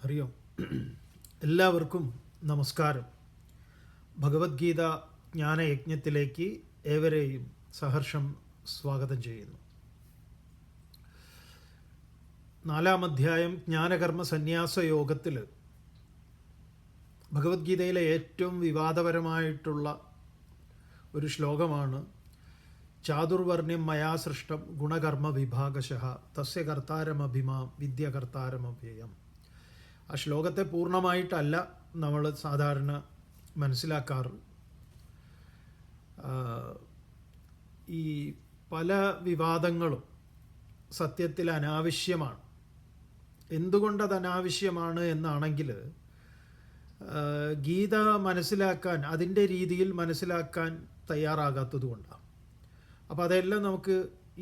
ഹരി ഓം. എല്ലാവർക്കും നമസ്കാരം. ഭഗവത്ഗീത ജ്ഞാനയജ്ഞത്തിലേക്ക് ഏവരെയും സഹർഷം സ്വാഗതം ചെയ്യുന്നു. 4-ാം അധ്യായം ജ്ഞാനകർമ്മ സന്യാസ യോഗത്തിൽ ഭഗവത്ഗീതയിലെ ഏറ്റവും വിവാദപരമായിട്ടുള്ള ഒരു ശ്ലോകമാണ് ചാതുർവർണ്ണ്യം മയാ സൃഷ്ടം ഗുണകർമ്മ വിഭാഗശഃ തസ്യ കർത്താരമഭിമാം വിദ്യകർത്താരമവ്യയം. ആ ശ്ലോകത്തെ പൂർണ്ണമായിട്ടല്ല നമ്മൾ സാധാരണ മനസ്സിലാക്കാറ്. ഈ പല വിവാദങ്ങളും സത്യത്തിൽ അനാവശ്യമാണ്. എന്തുകൊണ്ടത് അനാവശ്യമാണ് എന്നാണെങ്കിൽ ഗീത മനസ്സിലാക്കാൻ, അതിൻ്റെ രീതിയിൽ മനസ്സിലാക്കാൻ തയ്യാറാകാത്തത് കൊണ്ടാണ്. അപ്പോൾ അതെല്ലാം നമുക്ക്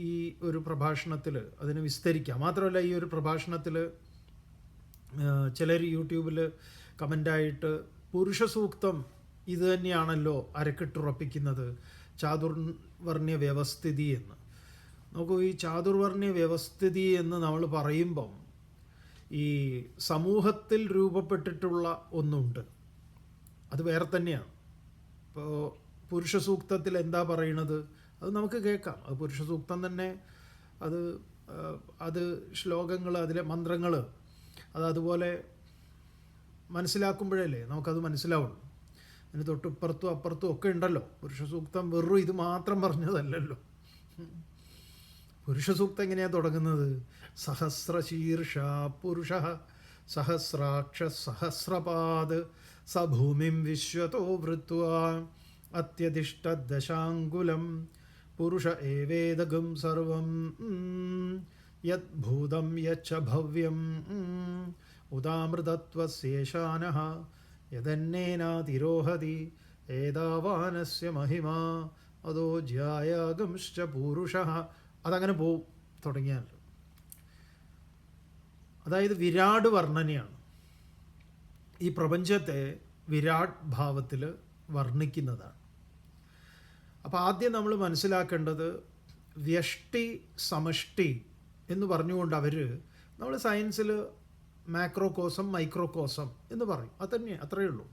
ഈ ഒരു പ്രഭാഷണത്തിൽ അതിനെ വിസ്തരിക്കാം. മാത്രമല്ല, ഈ ഒരു പ്രഭാഷണത്തിൽ ചിലർ യൂട്യൂബിൽ കമൻ്റായിട്ട് പുരുഷ സൂക്തം ഇത് തന്നെയാണല്ലോ അരക്കിട്ടുറപ്പിക്കുന്നത് ചാതുർവർണ്ണ്യ വ്യവസ്ഥിതി എന്ന്. നോക്കൂ, ഈ ചാതുർവർണ്ണ്യ വ്യവസ്ഥിതി എന്ന് നമ്മൾ പറയുമ്പം ഈ സമൂഹത്തിൽ രൂപപ്പെട്ടിട്ടുള്ള ഒന്നുണ്ട്, അത് വേറെ തന്നെയാണ്. ഇപ്പോൾ പുരുഷ സൂക്തത്തിൽ എന്താ പറയണത് അത് നമുക്ക് കേൾക്കാം. അത് പുരുഷ സൂക്തം തന്നെ, അത് ശ്ലോകങ്ങൾ, അതിലെ മന്ത്രങ്ങൾ, അതുപോലെ മനസ്സിലാക്കുമ്പോഴല്ലേ നമുക്കത് മനസ്സിലാവുള്ളൂ. അതിന് തൊട്ടിപ്പുറത്തും അപ്പുറത്തും ഒക്കെ ഉണ്ടല്ലോ. പുരുഷ സൂക്തം വെറും ഇത് മാത്രം പറഞ്ഞതല്ലല്ലോ. പുരുഷ സൂക്തം എങ്ങനെയാണ് തുടങ്ങുന്നത്? സഹസ്രശീർഷ പുരുഷ സഹസ്രാക്ഷ സഹസ്രപാദ് സ ഭൂമിം വിശ്വതോ വൃത്വാ അത്യതിഷ്ഠദശാങ്കുലം പുരുഷ ഏവേദഗം സർവം യദ്ഭൂതം യച്ഛ ഭവ്യം ഉദാമൃതത്വസ്യേഷാനഃ യദന്നേനാതിരോഹതി ഏതാവാനസ്യ മഹിമാ അതോ ജ്യായാഗംശ്ച പൂരുഷഃ. അതങ്ങനെ പോവും തുടങ്ങിയാൽ. അതായത് വിരാട് വർണ്ണനയാണ്. ഈ പ്രപഞ്ചത്തെ വിരാട് ഭാവത്തിൽ വർണ്ണിക്കുന്നതാണ്. അപ്പോൾ ആദ്യം നമ്മൾ മനസ്സിലാക്കേണ്ടത് വ്യഷ്ടി സമഷ്ടി എന്ന് പറഞ്ഞുകൊണ്ട് നമ്മൾ സയൻസിൽ മാക്രോകോസം മൈക്രോകോസം എന്ന് പറയും. അതന്നെ, അത്രയേ ഉള്ളൂ.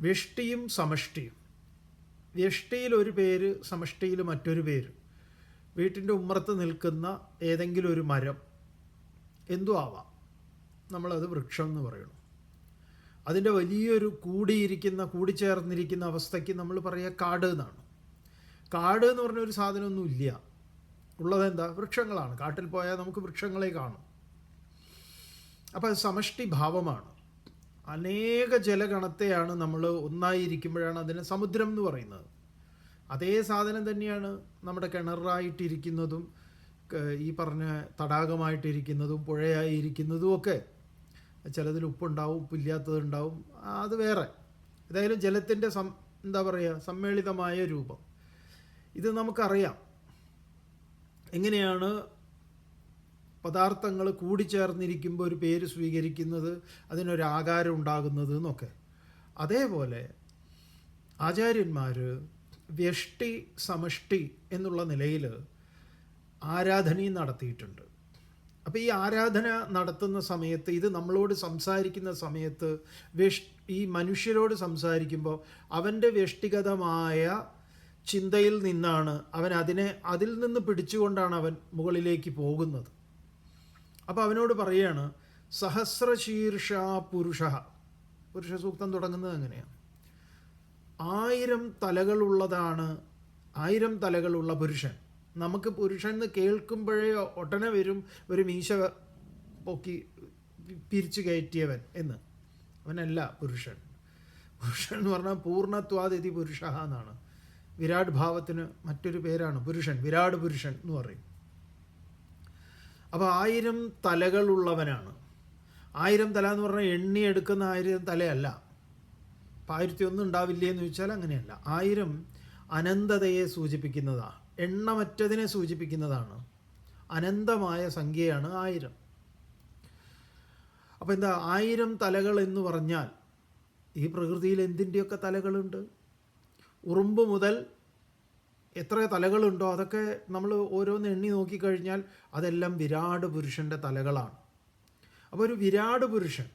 വ്യഷ്ടിയും സമഷ്ടിയും. വ്യഷ്ടിയിൽ ഒരു പേര്, സമഷ്ടിയിൽ മറ്റൊരു പേര്. വീട്ടിൻ്റെ ഉമ്മറത്ത് നിൽക്കുന്ന ഏതെങ്കിലും ഒരു മരം എന്തും ആവാം, നമ്മളത് വൃക്ഷം എന്ന് പറയണം. അതിൻ്റെ വലിയൊരു കൂടിച്ചേർന്നിരിക്കുന്ന അവസ്ഥയ്ക്ക് നമ്മൾ പറയുക കാട് എന്നാണ്. കാട് എന്ന് പറഞ്ഞ ഒരു സാധനമൊന്നും ഇല്ല. ഉള്ളതെന്താ? വൃക്ഷങ്ങളാണ്. കാട്ടിൽ പോയാൽ നമുക്ക് വൃക്ഷങ്ങളെ കാണും. അപ്പോൾ അത് സമഷ്ടി ഭാവമാണ്. അനേക ജലഗണത്തെയാണ് നമ്മൾ ഒന്നായിരിക്കുമ്പോഴാണ് അതിനെ സമുദ്രം എന്ന് പറയുന്നത്. അതേ സാധനം തന്നെയാണ് നമ്മുടെ കിണറായിട്ടിരിക്കുന്നതും ഈ പറഞ്ഞ തടാകമായിട്ടിരിക്കുന്നതും പുഴയായിരിക്കുന്നതും ഒക്കെ. ചിലതിൽ ഉപ്പുണ്ടാവും, ഉപ്പില്ലാത്തതുണ്ടാവും, അത് വേറെ. ഏതായാലും ജലത്തിൻ്റെ സമ്മേളിതമായ രൂപം ഇത് നമുക്കറിയാം. എങ്ങനെയാണ് പദാർത്ഥങ്ങൾ കൂടിച്ചേർന്നിരിക്കുമ്പോൾ ഒരു പേര് സ്വീകരിക്കുന്നത്, അതിനൊരാകാരം ഉണ്ടാകുന്നത് എന്നൊക്കെ. അതേപോലെ ആചാര്യന്മാർ വ്യഷ്ടി സമഷ്ടി എന്നുള്ള നിലയിൽ ആരാധനയും നടത്തിയിട്ടുണ്ട്. അപ്പോൾ ഈ ആരാധന നടത്തുന്ന സമയത്ത്, ഇത് നമ്മളോട് സംസാരിക്കുന്ന സമയത്ത്, ഈ മനുഷ്യരോട് സംസാരിക്കുമ്പോൾ അവൻ്റെ വ്യഷ്ടിഗതമായ ചിന്തയിൽ നിന്നാണ് അതിൽ നിന്ന് പിടിച്ചുകൊണ്ടാണ് അവൻ മുകളിലേക്ക് പോകുന്നത്. അപ്പോൾ അവനോട് പറയുകയാണ് സഹസ്രശീർഷ പുരുഷ. പുരുഷ സൂക്തം തുടങ്ങുന്നത് അങ്ങനെയാണ്. 1000 തലകളുള്ളതാണ്, 1000 തലകളുള്ള പുരുഷൻ. നമുക്ക് പുരുഷൻ എന്ന് കേൾക്കുമ്പോഴേ ഒട്ടനെ വരും ഒരു മീശ പൊക്കി പിരിച്ചു കയറ്റിയവൻ എന്ന്. അവനല്ല പുരുഷൻ. പുരുഷൻ എന്ന് പറഞ്ഞാൽ പൂർണ്ണത്വാദിതി പുരുഷ എന്നാണ്. വിരാട് ഭാവത്തിന് മറ്റൊരു പേരാണ് പുരുഷൻ. വിരാട് പുരുഷൻ എന്ന് പറയും. അപ്പോൾ 1000 തലകളുള്ളവനാണ്. 1000 തല എന്ന് പറഞ്ഞാൽ എണ്ണിയെടുക്കുന്ന 1000 തലയല്ല. അപ്പോൾ 1001 ഉണ്ടാവില്ലേ എന്ന് ചോദിച്ചാൽ അങ്ങനെയല്ല. 1000 അനന്തതയെ സൂചിപ്പിക്കുന്നതാണ്, എണ്ണമറ്റതിനെ സൂചിപ്പിക്കുന്നതാണ്. അനന്തമായ സംഖ്യയാണ് 1000. അപ്പോൾ എന്താ 1000 തലകൾ എന്ന് പറഞ്ഞാൽ ഈ പ്രകൃതിയിൽ എന്തിൻ്റെയൊക്കെ തലകളുണ്ട്. ഉറുമ്പ് മുതൽ എത്ര തലകളുണ്ടോ അതൊക്കെ നമ്മൾ ഓരോന്ന് എണ്ണി നോക്കിക്കഴിഞ്ഞാൽ അതെല്ലാം വിരാട് പുരുഷൻ്റെ തലകളാണ്. അപ്പോൾ ഒരു വിരാട് പുരുഷൻ,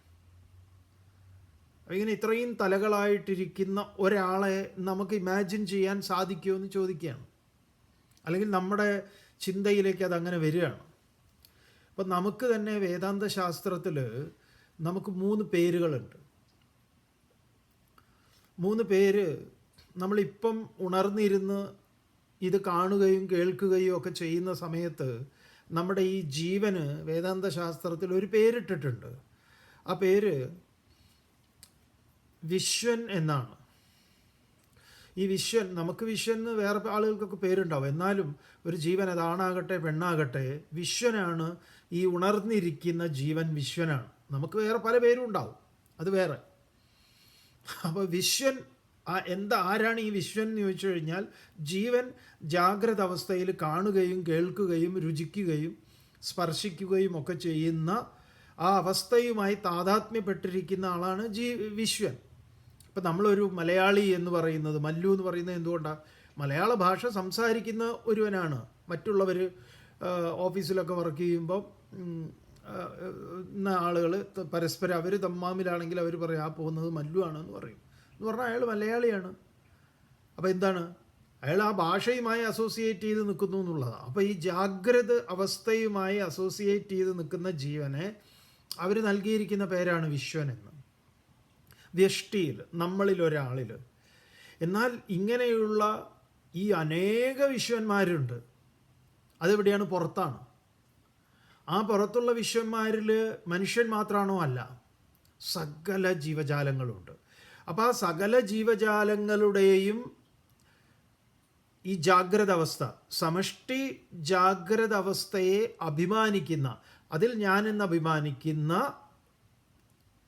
ഇങ്ങനെ ഇത്രയും തലകളായിട്ടിരിക്കുന്ന ഒരാളെ നമുക്ക് ഇമാജിൻ ചെയ്യാൻ സാധിക്കുമോ എന്ന് ചോദിക്കുകയാണ്. അല്ലെങ്കിൽ നമ്മുടെ ചിന്തയിലേക്ക് അതങ്ങനെ വരികയാണ്. അപ്പം നമുക്ക് തന്നെ വേദാന്ത ശാസ്ത്രത്തിൽ നമുക്ക് 3 പേരുകളുണ്ട്. 3 പേര് നമ്മളിപ്പം ഉണർന്നിരുന്ന് ഇത് കാണുകയും കേൾക്കുകയും ഒക്കെ ചെയ്യുന്ന സമയത്ത് നമ്മുടെ ഈ ജീവന് വേദാന്ത ശാസ്ത്രത്തിൽ ഒരു പേരിട്ടിട്ടുണ്ട്. ആ പേര് വിശ്വൻ എന്നാണ്. ഈ വിശ്വൻ, നമുക്ക് വിശ്വൻ എന്ന് വേറെ ആളുകൾക്കൊക്കെ പേരുണ്ടാവും, എന്നാലും ഒരു ജീവൻ, അത് ആണാകട്ടെ പെണ്ണാകട്ടെ, വിശ്വനാണ് ഈ ഉണർന്നിരിക്കുന്ന ജീവൻ. വിശ്വനാണ്. നമുക്ക് വേറെ പല പേരും ഉണ്ടാവും, അത് വേറെ. അപ്പോൾ വിശ്വൻ ആരാണ് ഈ വിശ്വൻ എന്ന് ചോദിച്ചു കഴിഞ്ഞാൽ, ജീവൻ ജാഗ്രത അവസ്ഥയിൽ കാണുകയും കേൾക്കുകയും രുചിക്കുകയും സ്പർശിക്കുകയും ഒക്കെ ചെയ്യുന്ന ആ അവസ്ഥയുമായി താതാത്മ്യപ്പെട്ടിരിക്കുന്ന ആളാണ് വിശ്വൻ. ഇപ്പം നമ്മളൊരു മലയാളി എന്ന് പറയുന്നത്, മല്ലു എന്ന് പറയുന്നത് എന്തുകൊണ്ടാണ്? മലയാള ഭാഷ സംസാരിക്കുന്ന ഒരുവനാണ്. മറ്റുള്ളവർ ഓഫീസിലൊക്കെ വർക്ക് ചെയ്യുമ്പോൾ ആളുകൾ പരസ്പരം അവർ തമ്മിലാണെങ്കിൽ അവർ പറയും, ആ പോകുന്നത് മല്ലു ആണെന്ന് പറയും. എന്ന് പറഞ്ഞാൽ അയാൾ മലയാളിയാണ്. അപ്പോൾ എന്താണ്, അയാൾ ആ ഭാഷയുമായി അസോസിയേറ്റ് ചെയ്ത് നിൽക്കുന്നു എന്നുള്ളതാണ്. അപ്പോൾ ഈ ജാഗ്രത അവസ്ഥയുമായി അസോസിയേറ്റ് ചെയ്ത് നിൽക്കുന്ന ജീവനെ അവർ നൽകിയിരിക്കുന്ന പേരാണ് വിശ്വൻ എന്ന്. വ്യഷ്ടിയിൽ, നമ്മളിൽ ഒരാളിൽ. എന്നാൽ ഇങ്ങനെയുള്ള ഈ അനേക വിശ്വന്മാരുണ്ട്. അതെവിടെയാണ്? പുറത്താണ്. ആ പുറത്തുള്ള വിശ്വന്മാരിൽ മനുഷ്യൻ മാത്രമാണോ? അല്ല, സകല ജീവജാലങ്ങളുണ്ട്. അപ്പോൾ ആ സകല ജീവജാലങ്ങളുടെയും ഈ ജാഗ്രത അവസ്ഥ, സമഷ്ടി ജാഗ്രത അവസ്ഥയെ അഭിമാനിക്കുന്ന, അതിൽ ഞാനെന്ന് അഭിമാനിക്കുന്ന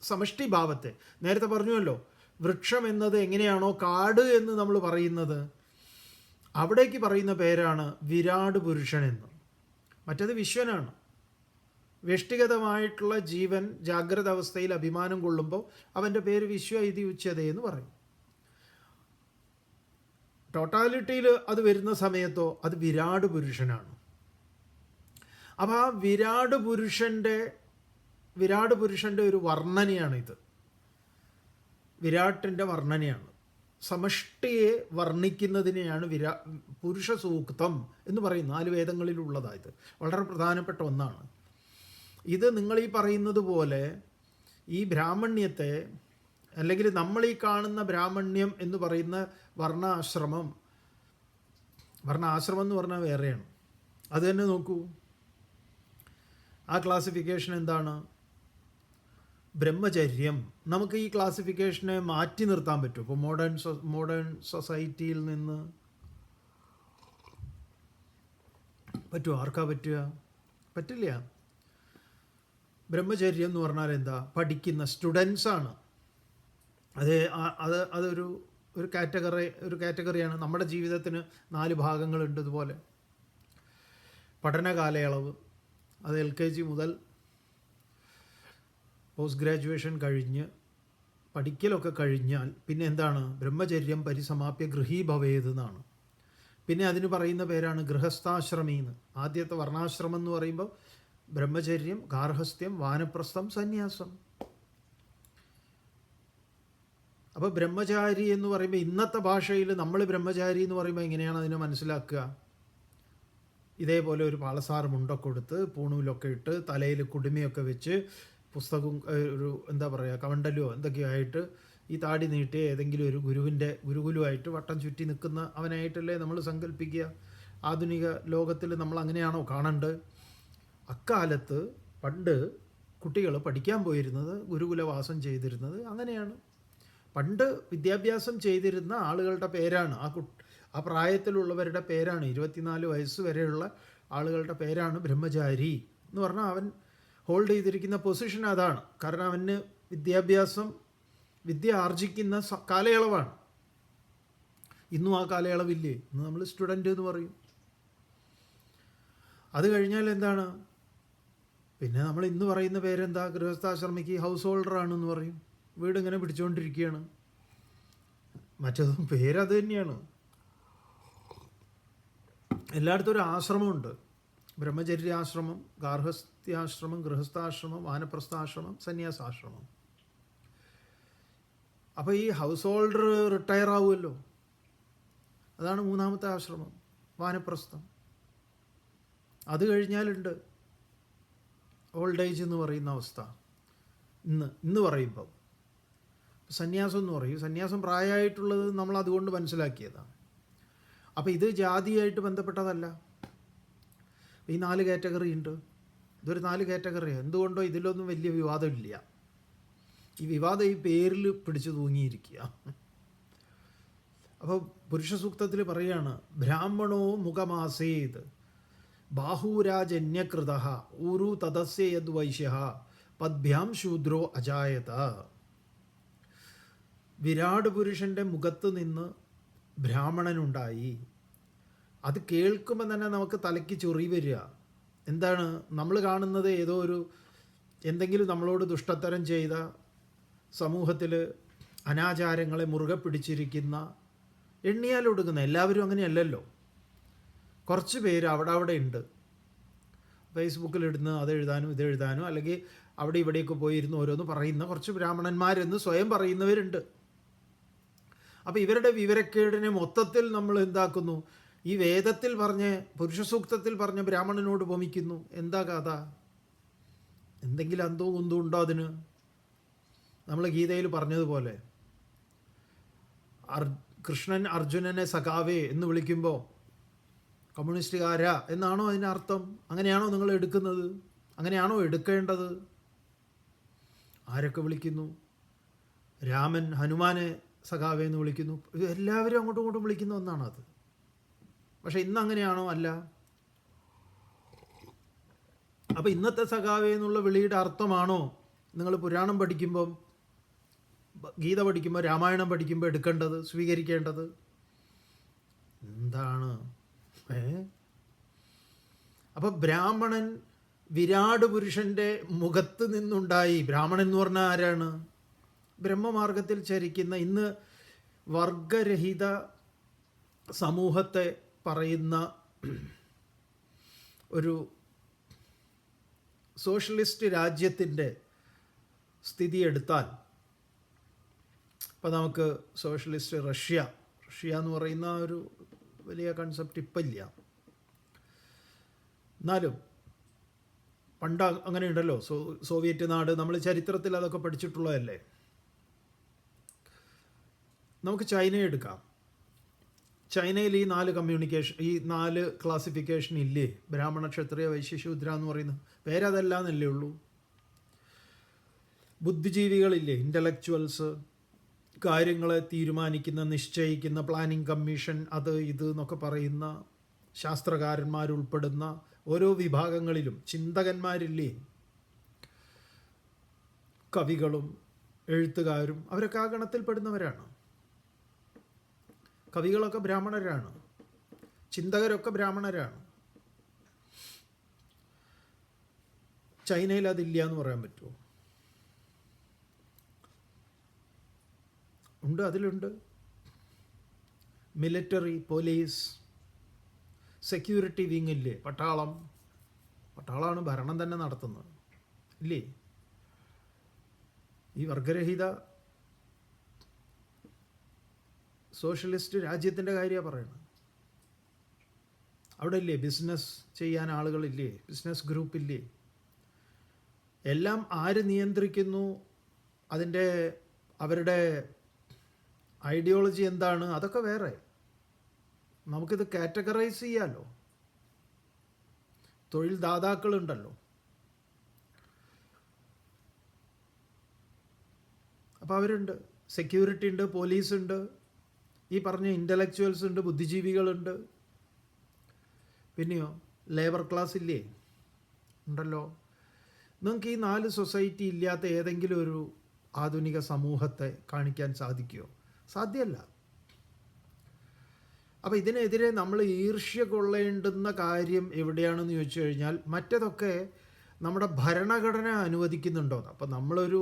സമഷ്ടി ഭാവത്തെ, നേരത്തെ പറഞ്ഞുവല്ലോ, വൃക്ഷം എന്നത് എങ്ങനെയാണോ കാട് എന്ന് നമ്മൾ പറയുന്നത്, അവിടേക്ക് പറയുന്ന പേരാണ് വിരാട് പുരുഷൻ എന്ന്. മറ്റത് വിശ്വനാണ്. വ്യഷ്ടിഗതമായിട്ടുള്ള ജീവൻ ജാഗ്രത അവസ്ഥയിൽ അഭിമാനം കൊള്ളുമ്പോൾ അവൻ്റെ പേര് വിശ്വ ഇതി ഉച്യതേ എന്ന് പറയും. ടോട്ടാലിറ്റിയിൽ അത് വരുന്ന സമയത്തോ അത് വിരാട് പുരുഷനാണ്. അപ്പോൾ ആ വിരാട് പുരുഷൻ്റെ ഒരു വർണ്ണനയാണിത്. വിരാട്ടിൻ്റെ വർണ്ണനയാണ്. സമഷ്ടിയെ വർണ്ണിക്കുന്നതിനെയാണ് പുരുഷ സൂക്തം എന്ന് പറയും. 4 വേദങ്ങളിലുള്ളതാണ്. ഇത് വളരെ പ്രധാനപ്പെട്ട ഒന്നാണ്. ഇത് നിങ്ങൾ ഈ പറയുന്നത് പോലെ ഈ ബ്രാഹ്മണ്യത്തെ, അല്ലെങ്കിൽ നമ്മൾ ഈ കാണുന്ന ബ്രാഹ്മണ്യം എന്ന് പറയുന്ന വർണ്ണാശ്രമം എന്ന് പറഞ്ഞാൽ വേറെയാണ്. അത് തന്നെ നോക്കൂ, ആ ക്ലാസിഫിക്കേഷൻ എന്താണ്? ബ്രഹ്മചര്യം. നമുക്ക് ഈ ക്ലാസിഫിക്കേഷനെ മാറ്റി നിർത്താൻ പറ്റും. ഇപ്പോൾ മോഡേൺ സൊസൈറ്റിയിൽ നിന്ന് പറ്റുമോ? ആർക്കാ പറ്റുക? പറ്റില്ല. ബ്രഹ്മചര്യം എന്ന് പറഞ്ഞാൽ എന്താ? പഠിക്കുന്ന സ്റ്റുഡൻസാണ്. അതൊരു കാറ്റഗറിയാണ്. നമ്മുടെ ജീവിതത്തിന് 4 ഭാഗങ്ങളുണ്ട്. ഇതുപോലെ പഠന കാലയളവ്, അത് LKG മുതൽ പോസ്റ്റ് ഗ്രാജുവേഷൻ കഴിഞ്ഞ് പഠിക്കലൊക്കെ കഴിഞ്ഞാൽ പിന്നെ എന്താണ്? ബ്രഹ്മചര്യം പരിസമാപ്യ ഗൃഹീ ഭവേത് എന്നാണ്. പിന്നെ അതിന് പറയുന്ന പേരാണ് ഗൃഹസ്ഥാശ്രമി എന്ന്. ആദ്യത്തെ വർണ്ണാശ്രമം എന്ന് പറയുമ്പോൾ ബ്രഹ്മചര്യം, ഗാർഹസ്ഥ്യം, വാനപ്രസ്ഥം, സന്യാസം. അപ്പോൾ ബ്രഹ്മചാരി എന്ന് പറയുമ്പോൾ ഇന്നത്തെ ഭാഷയിൽ നമ്മൾ ബ്രഹ്മചാരി എന്ന് പറയുമ്പോൾ എങ്ങനെയാണ് അതിനെ മനസ്സിലാക്കുക? ഇതേപോലെ ഒരു പാളസാറ് മുണ്ടൊക്കെ കൊടുത്ത് പൂണൂലൊക്കെ ഇട്ട് തലയിൽ കുടുമിയൊക്കെ വെച്ച് പുസ്തകവും ഒരു എന്താ പറയുക കമണ്ടലോ എന്തൊക്കെയോ ആയിട്ട് ഈ താടി നീട്ടിയ ഏതെങ്കിലും ഒരു ഗുരുകുലുമായിട്ട് വട്ടം ചുറ്റി നിൽക്കുന്ന അവനായിട്ടല്ലേ നമ്മൾ സങ്കല്പിക്കുക. ആധുനിക ലോകത്തിൽ നമ്മൾ അങ്ങനെയാണോ കാണേണ്ടത്? അക്കാലത്ത് പണ്ട് കുട്ടികൾ പഠിക്കാൻ പോയിരുന്നത്, ഗുരുകുലവാസം ചെയ്തിരുന്നത് അങ്ങനെയാണ്. പണ്ട് വിദ്യാഭ്യാസം ചെയ്തിരുന്ന ആളുകളുടെ പേരാണ്, ആ പ്രായത്തിലുള്ളവരുടെ പേരാണ്, 24 വയസ്സ് വരെയുള്ള ആളുകളുടെ പേരാണ് ബ്രഹ്മചാരി എന്ന് പറഞ്ഞാൽ അവൻ ഹോൾഡ് ചെയ്തിരിക്കുന്ന പൊസിഷൻ അതാണ്. കാരണം അവന് വിദ്യ ആർജിക്കുന്ന കാലയളവാണ്. ഇന്നും ആ കാലയളവില്ലേ? ഇന്ന് നമ്മൾ സ്റ്റുഡൻ്റ് എന്ന് പറയും. അത് കഴിഞ്ഞാൽ എന്താണ്? പിന്നെ നമ്മൾ ഇന്ന് പറയുന്ന പേരെന്താ? ഗൃഹസ്ഥാശ്രമിക്ക് ഹൗസ് ഹോൾഡറാണെന്ന് പറയും. വീട് ഇങ്ങനെ പിടിച്ചുകൊണ്ടിരിക്കുകയാണ്. മറ്റതും പേരത് തന്നെയാണ്. എല്ലായിടത്തും ഒരു ആശ്രമമുണ്ട്. ബ്രഹ്മചര്യാശ്രമം, ഗാർഹസ്ഥ്യാശ്രമം, ഗൃഹസ്ഥാശ്രമം, വാനപ്രസ്ഥാശ്രമം, സന്യാസാശ്രമം. അപ്പോൾ ഈ ഹൗസ് ഹോൾഡർ റിട്ടയർ ആവുമല്ലോ. അതാണ് മൂന്നാമത്തെ ആശ്രമം, വാനപ്രസ്ഥം. അത് കഴിഞ്ഞാലുണ്ട് ഓൾഡ് ഏജ് എന്ന് പറയുന്ന അവസ്ഥ. ഇന്ന് പറയുമ്പം സന്യാസം എന്ന് പറയും. സന്യാസം പ്രായമായിട്ടുള്ളത് നമ്മൾ അതുകൊണ്ട് മനസ്സിലാക്കിയതാണ്. അപ്പോൾ ഇത് ജാതിയായിട്ട് ബന്ധപ്പെട്ടതല്ല. ഈ 4 കാറ്റഗറി ഉണ്ട്. ഇതൊരു 4 കാറ്റഗറിയാണ്. എന്തുകൊണ്ടോ ഇതിലൊന്നും വലിയ വിവാദമില്ല. ഈ വിവാദം ഈ പേരിൽ പിടിച്ചു തൂങ്ങിയിരിക്കുക. അപ്പോൾ പുരുഷ സൂക്തത്തിൽ പറയുകയാണ്, ബ്രാഹ്മണോ മുഖമാസേത് ബാഹുരാജന്യകൃത ഊരു തദസ്യ യദ് വൈശ്യ പദ്ഭ്യാം ശൂദ്രോ അജായത. വിരാട് പുരുഷൻ്റെ മുഖത്ത് നിന്ന് ബ്രാഹ്മണനുണ്ടായി. അത് കേൾക്കുമ്പോൾ തന്നെ നമുക്ക് തലയ്ക്ക് ചൊറി വരിക. എന്താണ് നമ്മൾ കാണുന്നത്? ഏതോ ഒരു എന്തെങ്കിലും നമ്മളോട് ദുഷ്ടത്തരം ചെയ്ത, സമൂഹത്തിൽ അനാചാരങ്ങളെ മുറുകെ പിടിച്ചിരിക്കുന്ന, എണ്ണിയാലൊടുങ്ങുന്ന, എല്ലാവരും അങ്ങനെയല്ലല്ലോ. കുറച്ച് പേര് അവിടെ ഉണ്ട്. ഫേസ്ബുക്കിലിടുന്ന് അതെഴുതാനും ഇതെഴുതാനും, അല്ലെങ്കിൽ അവിടെ ഇവിടെയൊക്കെ പോയിരുന്ന് ഓരോന്ന് പറയുന്ന കുറച്ച് ബ്രാഹ്മണന്മാരെന്ന് സ്വയം പറയുന്നവരുണ്ട്. അപ്പോൾ ഇവരുടെ വിവരക്കേടിനെ മൊത്തത്തിൽ നമ്മൾ എന്താക്കുന്നു? ഈ വേദത്തിൽ പറഞ്ഞ്, പുരുഷ സൂക്തത്തിൽ പറഞ്ഞ ബ്രാഹ്മണനോട് ഉപമിക്കുന്നു. എന്താ കഥ? എന്തെങ്കിലും അന്തോ കുന്തോ ഉണ്ടോ അതിന്? നമ്മൾ ഗീതയിൽ പറഞ്ഞതുപോലെ കൃഷ്ണൻ അർജുനനെ സഖാവേ എന്ന് വിളിക്കുമ്പോൾ കമ്മ്യൂണിസ്റ്റുകാരാ എന്നാണോ അതിനർത്ഥം? അങ്ങനെയാണോ നിങ്ങൾ എടുക്കുന്നത്? അങ്ങനെയാണോ എടുക്കേണ്ടത്? ആരൊക്കെ വിളിക്കുന്നു? രാമൻ ഹനുമാനെ സഖാവേ എന്ന് വിളിക്കുന്നു. എല്ലാവരും അങ്ങോട്ടും ഇങ്ങോട്ടും വിളിക്കുന്ന ഒന്നാണ് അത്. പക്ഷെ ഇന്ന് അങ്ങനെയാണോ? അല്ല. അപ്പോൾ ഇന്നത്തെ സഖാവേ എന്നുള്ള വിളിയുടെ അർത്ഥമാണോ നിങ്ങൾ പുരാണം പഠിക്കുമ്പം, ഗീത പഠിക്കുമ്പോൾ, രാമായണം പഠിക്കുമ്പോൾ എടുക്കേണ്ടത്, സ്വീകരിക്കേണ്ടത്? എന്താണ്? അപ്പോൾ ബ്രാഹ്മണൻ വിരാട് പുരുഷൻ്റെ മുഖത്ത് നിന്നുണ്ടായി. ബ്രാഹ്മണൻ എന്ന് പറഞ്ഞാൽ ആരാണ്? ബ്രഹ്മമാർഗത്തിൽ ചരിക്കുന്ന, ഇന്ന് വർഗരഹിത സമൂഹത്തെ പറയുന്ന ഒരു സോഷ്യലിസ്റ്റ് രാജ്യത്തിൻ്റെ സ്ഥിതി എടുത്താൽ, ഇപ്പോൾ നമുക്ക് സോഷ്യലിസ്റ്റ് റഷ്യ എന്ന് പറയുന്ന ഒരു വലിയ കൺസെപ്റ്റ് ഇപ്പം ഇല്ല. എന്നാലും പണ്ട് അങ്ങനെ ഉണ്ടല്ലോ, സോവിയറ്റ് നാട്. നമ്മൾ ചരിത്രത്തിൽ അതൊക്കെ പഠിച്ചിട്ടുള്ളതല്ലേ. നമുക്ക് ചൈനയെ എടുക്കാം. ചൈനയിൽ ഈ 4 ക്ലാസിഫിക്കേഷൻ ഇല്ലേ? ബ്രാഹ്മണ, ക്ഷത്രിയ, വൈശ്യ, ശൂദ്ര എന്ന് പറയുന്നത്. പേരതല്ല എന്നല്ലേ ഉള്ളൂ. ബുദ്ധിജീവികളില്ലേ, ഇൻ്റലക്ച്വൽസ്, കാര്യങ്ങളെ തീരുമാനിക്കുന്ന, നിശ്ചയിക്കുന്ന, പ്ലാനിംഗ് കമ്മീഷൻ, അത് ഇത് എന്നൊക്കെ പറയുന്ന ശാസ്ത്രകാരന്മാരുൾപ്പെടുന്ന ഓരോ വിഭാഗങ്ങളിലും ചിന്തകന്മാരില്ലേ, കവികളും എഴുത്തുകാരും, അവരൊക്കെ ആ ഗണത്തിൽപ്പെടുന്നവരാണ്. കവികളൊക്കെ ബ്രാഹ്മണരാണ്, ചിന്തകരൊക്കെ ബ്രാഹ്മണരാണ്. ചൈനയിൽ അതില്ല എന്ന് പറയാൻ പറ്റുമോ? ഉണ്ട്, അതിലുണ്ട്. മിലിറ്ററി, പോലീസ്, സെക്യൂരിറ്റി വിങ് ഇല്ലേ, പട്ടാളമാണ് ഭരണം തന്നെ നടത്തുന്നത് ഇല്ലേ? ഈ വർഗരഹിത സോഷ്യലിസ്റ്റ് രാജ്യത്തിൻ്റെ കാര്യമാണ് പറയുന്നത്. അവിടെ ഇല്ലേ ബിസിനസ് ചെയ്യാൻ ആളുകളില്ലേ, ബിസിനസ് ഗ്രൂപ്പില്ലേ? എല്ലാം ആര് നിയന്ത്രിക്കുന്നു? അവരുടെ ഐഡിയോളജി എന്താണ്? അതൊക്കെ വേറെ. നമുക്കിത് കാറ്റഗറൈസ് ചെയ്യാമല്ലോ. തൊഴിൽ ദാതാക്കളുണ്ടല്ലോ. അപ്പോൾ അവരുണ്ട്, സെക്യൂരിറ്റി ഉണ്ട്, പോലീസ് ഉണ്ട്, ഈ പറഞ്ഞ ഇൻ്റലക്ച്വൽസ് ഉണ്ട്, ബുദ്ധിജീവികളുണ്ട്. പിന്നെയോ ലേബർ ക്ലാസ് ഇല്ലേ? ഉണ്ടല്ലോ. നിങ്ങൾക്ക് ഈ 4 സൊസൈറ്റി ഇല്ലാത്ത ഏതെങ്കിലും ഒരു ആധുനിക സമൂഹത്തെ കാണിക്കാൻ സാധിക്കുമോ? സാധ്യമല്ല. അപ്പോൾ ഇതിനെതിരെ നമ്മൾ ഈർഷ്യ കൊള്ളേണ്ടുന്ന കാര്യം എവിടെയാണെന്ന് ചോദിച്ചു കഴിഞ്ഞാൽ, മറ്റതൊക്കെ നമ്മുടെ ഭരണഘടന അനുവദിക്കുന്നുണ്ടോ? അപ്പോൾ നമ്മളൊരു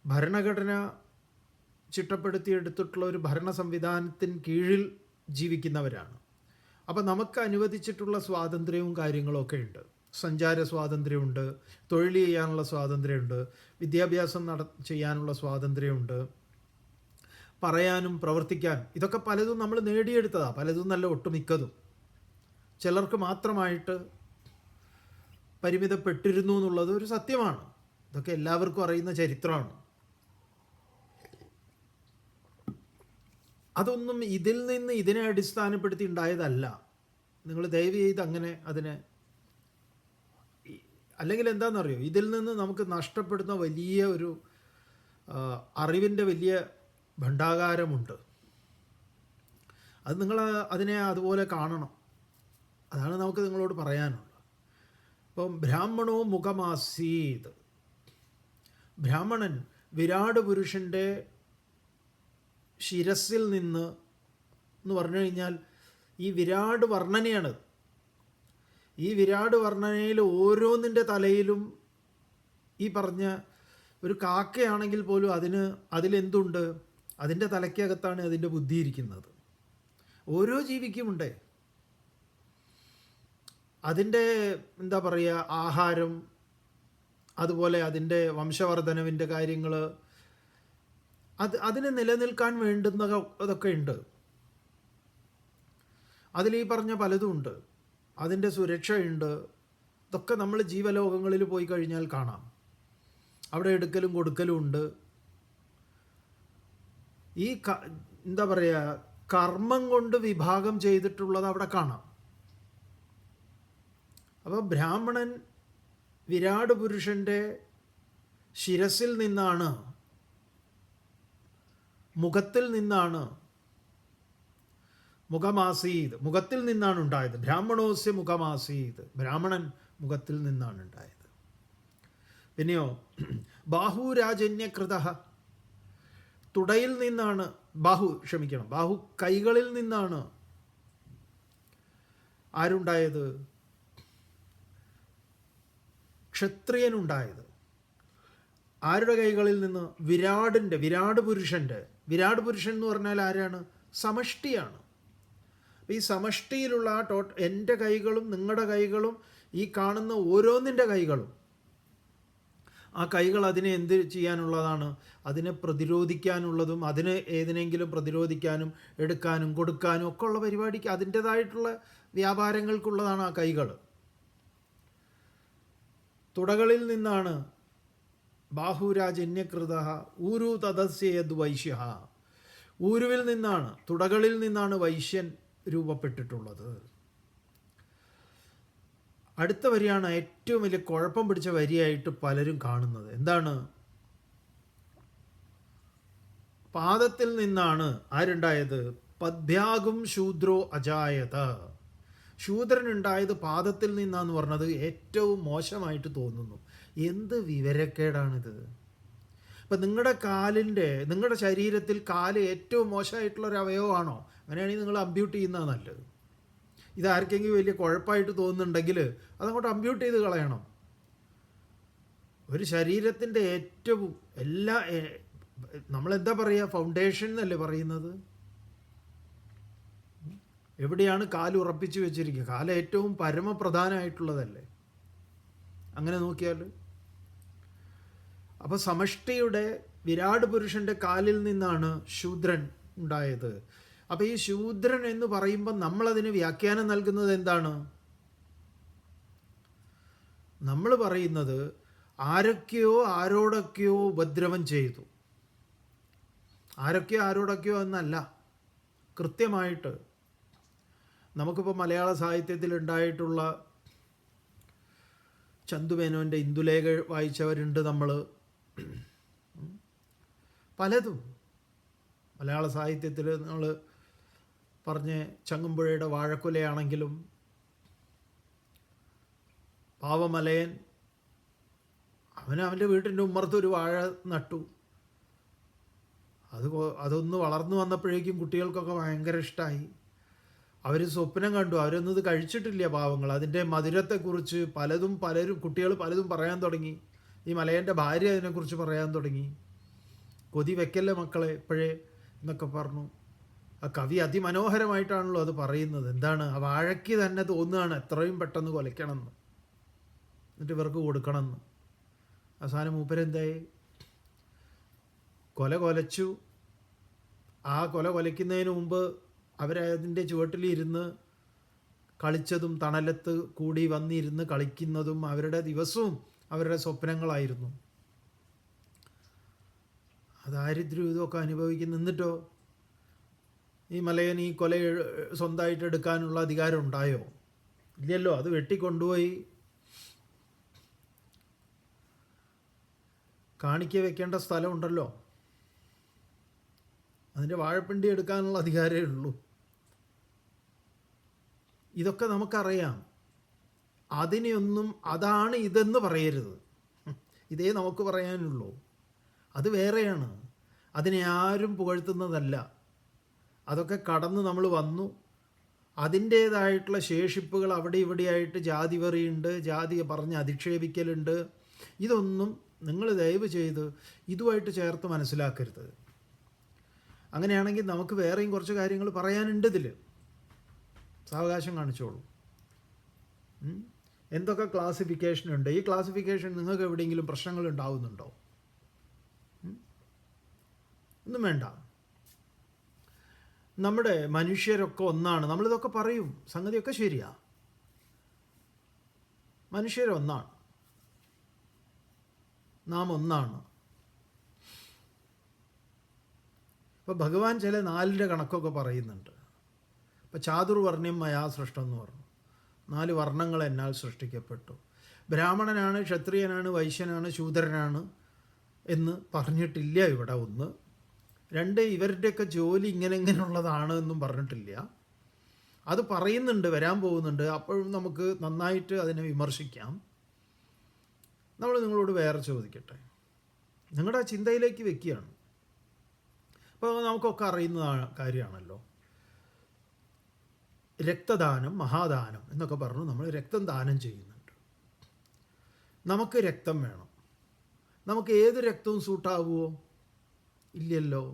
ഭരണഘടന ചിട്ടപ്പെടുത്തിയെടുത്തിട്ടുള്ള ഒരു ഭരണ സംവിധാനത്തിന് കീഴിൽ ജീവിക്കുന്നവരാണ്. അപ്പോൾ നമുക്ക് അനുവദിച്ചിട്ടുള്ള സ്വാതന്ത്ര്യവും കാര്യങ്ങളൊക്കെ ഉണ്ട്. സഞ്ചാര സ്വാതന്ത്ര്യമുണ്ട്, തൊഴിൽ ചെയ്യാനുള്ള സ്വാതന്ത്ര്യമുണ്ട്, വിദ്യാഭ്യാസം ചെയ്യാനുള്ള സ്വാതന്ത്ര്യമുണ്ട്, പറയാനും പ്രവർത്തിക്കാനും. ഇതൊക്കെ പലതും നമ്മൾ നേടിയെടുത്തതാണ്, പലതും നല്ല ഒട്ടുമിക്കതും. ചിലർക്ക് മാത്രമായിട്ട് പരിമിതപ്പെട്ടിരുന്നു എന്നുള്ളത് ഒരു സത്യമാണ്. ഇതൊക്കെ എല്ലാവർക്കും അറിയുന്ന ചരിത്രമാണ്. അതൊന്നും ഇതിൽ നിന്ന് ഇതിനെ അടിസ്ഥാനപ്പെടുത്തി ഉണ്ടായതല്ല. നിങ്ങൾ ദയവ് ചെയ്ത് അങ്ങനെ അതിനെ, അല്ലെങ്കിൽ എന്താണെന്നറിയോ, ഇതിൽ നിന്ന് നമുക്ക് നഷ്ടപ്പെടുന്ന വലിയ ഒരു അറിവിൻ്റെ വലിയ ഭണ്ഡാകാരമുണ്ട്. അത് നിങ്ങൾ അതിനെ അതുപോലെ കാണണം. അതാണ് നമുക്ക് നിങ്ങളോട് പറയാനുള്ളത്. ഇപ്പം ബ്രാഹ്മണോ മുഖമാസീത്, ബ്രാഹ്മണൻ വിരാട് പുരുഷൻ്റെ ശിരസിൽ നിന്ന് എന്ന് പറഞ്ഞു കഴിഞ്ഞാൽ ഈ വിരാട് വർണ്ണനയാണ്. ഈ വിരാട് വർണ്ണനയിൽ ഓരോന്നിൻ്റെ തലയിലും ഈ പറഞ്ഞ ഒരു കാക്കയാണെങ്കിൽ പോലും അതിലെന്തുണ്ട്, അതിൻ്റെ തലയ്ക്കകത്താണ് അതിൻ്റെ ബുദ്ധി ഇരിക്കുന്നത്. ഓരോ ജീവിക്കുമുണ്ട് അതിൻ്റെ എന്താ പറയുക ആഹാരം, അതുപോലെ അതിൻ്റെ വംശവർദ്ധനവിൻ്റെ കാര്യങ്ങൾ, അതിന് നിലനിൽക്കാൻ വേണ്ടുന്ന അതൊക്കെ ഉണ്ട്. അതിൽ ഈ പറഞ്ഞ പലതും ഉണ്ട്. അതിൻ്റെ സുരക്ഷയുണ്ട്. ഇതൊക്കെ നമ്മൾ ജീവലോകങ്ങളിൽ പോയി കഴിഞ്ഞാൽ കാണാം. അവിടെ എടുക്കലും കൊടുക്കലും ഉണ്ട്. ഈ എന്താ പറയുക കർമ്മം കൊണ്ട് വിഭാഗം ചെയ്തിട്ടുള്ളത് അവിടെ കാണാം. അപ്പോൾ ബ്രാഹ്മണൻ വിരാട് പുരുഷൻ്റെ ശിരസിൽ നിന്നാണ്, മുഖത്തിൽ നിന്നാണ്, മുഖമാസീത്, മുഖത്തിൽ നിന്നാണ് ഉണ്ടായത്. ബ്രാഹ്മണോസ്യ മുഖമാസീത്, ബ്രാഹ്മണൻ മുഖത്തിൽ നിന്നാണ് ഉണ്ടായത്. പിന്നെയോ ബാഹുരാജന്യകൃത, തുടയിൽ നിന്നാണ്, ബാഹു കൈകളിൽ നിന്നാണ് ആരുണ്ടായത്, ക്ഷത്രിയനുണ്ടായത്. ആരുടെ കൈകളിൽ നിന്ന്? വിരാട് പുരുഷൻ്റെ. വിരാട് പുരുഷൻ എന്ന് പറഞ്ഞാൽ ആരാണ്? സമഷ്ടിയാണ്. ഈ സമഷ്ടിയിലുള്ള എൻ്റെ കൈകളും നിങ്ങളുടെ കൈകളും ഈ കാണുന്ന ഓരോന്നിൻ്റെ കൈകളും, ആ കൈകൾ അതിനെ എന്ത് ചെയ്യാനുള്ളതാണ്? അതിനെ പ്രതിരോധിക്കാനുള്ളതും, അതിന് ഏതിനെങ്കിലും പ്രതിരോധിക്കാനും എടുക്കാനും കൊടുക്കാനും ഒക്കെ ഉള്ള പരിപാടിക്ക് അതിൻ്റേതായിട്ടുള്ള വ്യാപാരങ്ങൾക്കുള്ളതാണ് ആ കൈകൾ. തുടകളിൽ നിന്നാണ് ബാഹുരാജന്യകൃത ഊരു തദസ്യത് വൈശ്യ, ഊരുവിൽ നിന്നാണ്, തുടകളിൽ നിന്നാണ് വൈശ്യൻ രൂപപ്പെട്ടിട്ടുള്ളത്. അടുത്ത വരിയാണ് ഏറ്റവും വലിയ കുഴപ്പം പിടിച്ച വരിയായിട്ട് പലരും കാണുന്നത്. എന്താണ്? പാദത്തിൽ നിന്നാണ് ആരുണ്ടായത്? പദ്ഭ്യാഗും ശൂദ്രോ അജായത, ശൂദ്രനുണ്ടായത് പാദത്തിൽ നിന്നാന്ന് പറഞ്ഞത് ഏറ്റവും മോശമായിട്ട് തോന്നുന്നു. എന്ത് വിവരക്കേടാണിത്? ഇപ്പം നിങ്ങളുടെ ശരീരത്തിൽ കാല് ഏറ്റവും മോശമായിട്ടുള്ളൊരു അവയവമാണോ? അങ്ങനെയാണെങ്കിൽ നിങ്ങൾ അമ്പ്യൂട്ട് ചെയ്യുന്നതാണ് നല്ലത്. ഇതാർക്കെങ്കിലും വലിയ കുഴപ്പമായിട്ട് തോന്നുന്നുണ്ടെങ്കിൽ അതങ്ങോട്ട് അമ്പ്യൂട്ട് ചെയ്ത് കളയണം. ഒരു ശരീരത്തിൻ്റെ ഏറ്റവും നമ്മളെന്താ പറയുക, ഫൗണ്ടേഷൻ എന്നല്ലേ പറയുന്നത്. എവിടെയാണ് കാല് ഉറപ്പിച്ച് വെച്ചിരിക്കുക? കാല് ഏറ്റവും പരമപ്രധാനമായിട്ടുള്ളതല്ലേ അങ്ങനെ നോക്കിയാൽ. അപ്പോൾ സമഷ്ടിയുടെ വിരാട് പുരുഷൻ്റെ കാലിൽ നിന്നാണ് ശൂദ്രൻ ഉണ്ടായത്. അപ്പോൾ ഈ ശൂദ്രൻ എന്ന് പറയുമ്പോൾ നമ്മളതിന് വ്യാഖ്യാനം നൽകുന്നത് എന്താണ്? നമ്മൾ പറയുന്നത് ആരൊക്കെയോ ആരോടൊക്കെയോ ഉപദ്രവം ചെയ്തു, ആരോടൊക്കെയോ എന്നല്ല. കൃത്യമായിട്ട് നമുക്കിപ്പോൾ മലയാള സാഹിത്യത്തിൽ ഉണ്ടായിട്ടുള്ള ചന്തുമേനോൻ്റെ ഇന്ദുലേഖ വായിച്ചവരുണ്ട് നമ്മൾ. പലതും മലയാള സാഹിത്യത്തിൽ നമ്മൾ പറഞ്ഞ ചങ്ങമ്പുഴയുടെ വാഴക്കുലയാണെങ്കിലും, പാവമലയൻ അവൻ്റെ വീട്ടിൻ്റെ ഉമ്മറത്തൊരു വാഴ നട്ടു. അതൊന്ന് വളർന്നു വന്നപ്പോഴേക്കും കുട്ടികൾക്കൊക്കെ ഭയങ്കര ഇഷ്ടമായി. അവർ സ്വപ്നം കണ്ടു. അവരൊന്നും ഇത് കഴിച്ചിട്ടില്ല പാവങ്ങൾ. അതിൻ്റെ മധുരത്തെക്കുറിച്ച് കുട്ടികൾ പലതും പറയാൻ തുടങ്ങി. ഈ മലയൻ്റെ ഭാര്യ അതിനെക്കുറിച്ച് പറയാൻ തുടങ്ങി. കൊതി വെക്കല്ലേ മക്കളെ ഇപ്പോഴേ എന്നൊക്കെ പറഞ്ഞു. ആ കവി അതിമനോഹരമായിട്ടാണല്ലോ അത് പറയുന്നത്. എന്താണ്? ആ വാഴയ്ക്ക് തന്നെ തോന്നുകയാണ് എത്രയും പെട്ടെന്ന് കൊലയ്ക്കണമെന്ന്. എന്നിട്ട് ഇവർക്ക് കൊടുക്കണമെന്ന്. അവസാനം മൂപ്പരെന്തായി, കൊലച്ചു. ആ കൊലയ്ക്കുന്നതിന് മുമ്പ് അവരതിൻ്റെ ചുവട്ടിലിരുന്ന് കളിച്ചതും തണലത്ത് കൂടി വന്നിരുന്ന് കളിക്കുന്നതും അവരുടെ ദിവസവും അവരുടെ സ്വപ്നങ്ങളായിരുന്നു. ദാരിദ്ര്യം ഇതൊക്കെ അനുഭവിക്കുന്ന, എന്നിട്ടോ ഈ മലയൻ ഈ കൊല സ്വന്തമായിട്ട് എടുക്കാനുള്ള അധികാരം ഉണ്ടായോ? ഇല്ലല്ലോ. അത് വെട്ടിക്കൊണ്ടുപോയി കാണിക്ക വെക്കേണ്ട സ്ഥലമുണ്ടല്ലോ, അതിൻ്റെ വാഴപ്പിണ്ടി എടുക്കാനുള്ള അധികാരമേ ഉള്ളൂ. ഇതൊക്കെ നമുക്കറിയാം. അതിനെയൊന്നും അതാണ് ഇതെന്ന് പറയരുത്. ഇതേ നമുക്ക് പറയാനുള്ളൂ. അത് വേറെയാണ്. അതിനെ ആരും പുകഴ്ത്തുന്നതല്ല. അതൊക്കെ കടന്ന് നമ്മൾ വന്നു. അതിൻ്റേതായിട്ടുള്ള ശേഷിപ്പുകൾ അവിടെ ഇവിടെയായിട്ട് ജാതി വെറിയുണ്ട്, ജാതി പറഞ്ഞ് അധിക്ഷേപിക്കലുണ്ട്. ഇതൊന്നും നിങ്ങൾ ദയവ് ചെയ്ത് ഇതുമായിട്ട് ചേർത്ത് മനസ്സിലാക്കരുത്. അങ്ങനെയാണെങ്കിൽ നമുക്ക് വേറെയും കുറച്ച് കാര്യങ്ങൾ പറയാനുണ്ട് ഇതിൽ. സാവകാശം കാണിച്ചോളൂ. എന്തൊക്കെ ക്ലാസിഫിക്കേഷൻ ഉണ്ട്? ഈ ക്ലാസിഫിക്കേഷൻ നിങ്ങൾക്ക് എവിടെയെങ്കിലും പ്രശ്നങ്ങൾ ഉണ്ടാവുന്നുണ്ടോ? ഒന്നും വേണ്ട. നമ്മുടെ മനുഷ്യരൊക്കെ ഒന്നാണ്. നമ്മളിതൊക്കെ പറയും, സംഗതിയൊക്കെ ശരിയാ. മനുഷ്യരൊന്നാണ്, നാം ഒന്നാണ്. ഇപ്പോൾ ഭഗവാൻ ചില 4ൻ്റെ കണക്കൊക്കെ പറയുന്നുണ്ട്. ഇപ്പോൾ ചാതുർവർണ്ണ്യം മയാ സൃഷ്ടം എന്ന് പറഞ്ഞു. 4 വർണ്ണങ്ങൾ എന്നാൽ സൃഷ്ടിക്കപ്പെട്ടു. ബ്രാഹ്മണനാണ്, ക്ഷത്രിയനാണ്, വൈശ്യനാണ്, ശൂദ്രനാണ് എന്ന് പറഞ്ഞിട്ടില്ല ഇവിടെ. 1. 2, ഇവരുടെയൊക്കെ ജോലി ഇങ്ങനെയുള്ളതാണ് എന്നും പറഞ്ഞിട്ടില്ല. അത് പറയുന്നുണ്ട്, വരാൻ പോകുന്നുണ്ട്. അപ്പോഴും നമുക്ക് നന്നായിട്ട് അതിനെ വിമർശിക്കാം. നമ്മൾ നിങ്ങളോട് വേറെ ചോദിക്കട്ടെ, നിങ്ങളുടെ ചിന്തയിലേക്ക് വെക്കുകയാണ്. അപ്പോൾ നമുക്കൊക്കെ അറിയുന്ന കാര്യമാണല്ലോ, രക്തദാനം മഹാദാനം എന്നൊക്കെ പറഞ്ഞു നമ്മൾ രക്തം ദാനം ചെയ്യുന്നുണ്ട്. നമുക്ക് രക്തം വേണം. നമുക്ക് ഏത് രക്തവും സൂട്ടാവുമോ? ഇല്ലല്ലോ.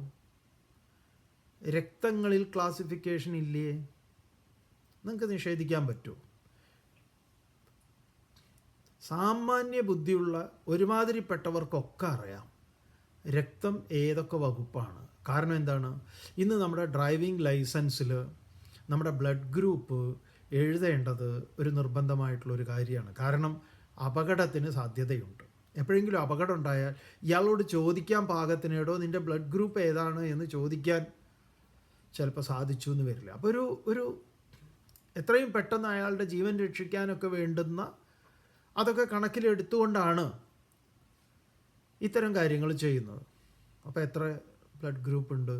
രക്തങ്ങളിൽ ക്ലാസിഫിക്കേഷൻ ഇല്ലേ? നിങ്ങൾക്ക് നിഷേധിക്കാൻ പറ്റുമോ? സാമാന്യ ബുദ്ധിയുള്ള ഒരുമാതിരിപ്പെട്ടവർക്കൊക്കെ അറിയാം രക്തം ഏതൊക്കെ വകുപ്പാണ്. കാരണം എന്താണ്? ഇന്ന് നമ്മുടെ ഡ്രൈവിംഗ് ലൈസൻസിൽ നമ്മുടെ ബ്ലഡ് ഗ്രൂപ്പ് എഴുതേണ്ടത് ഒരു നിർബന്ധമായിട്ടുള്ളൊരു കാര്യമാണ്. കാരണം അപകടത്തിന് സാധ്യതയുണ്ട്. എപ്പോഴെങ്കിലും അപകടം ഉണ്ടായാൽ ഇയാളോട് ചോദിക്കാൻ പാകത്തിനേടോ നിൻ്റെ ബ്ലഡ് ഗ്രൂപ്പ് ഏതാണ് എന്ന് ചോദിക്കാൻ ചിലപ്പോൾ സാധിച്ചു എന്ന് വരില്ല. അപ്പോൾ ഒരു എത്രയും പെട്ടെന്ന് അയാളുടെ ജീവൻ രക്ഷിക്കാനൊക്കെ വേണ്ടുന്ന അതൊക്കെ കണക്കിലെടുത്തുകൊണ്ടാണ് ഇത്തരം കാര്യങ്ങൾ ചെയ്യുന്നത്. അപ്പോൾ എത്ര ബ്ലഡ് ഗ്രൂപ്പ് ഉണ്ട്?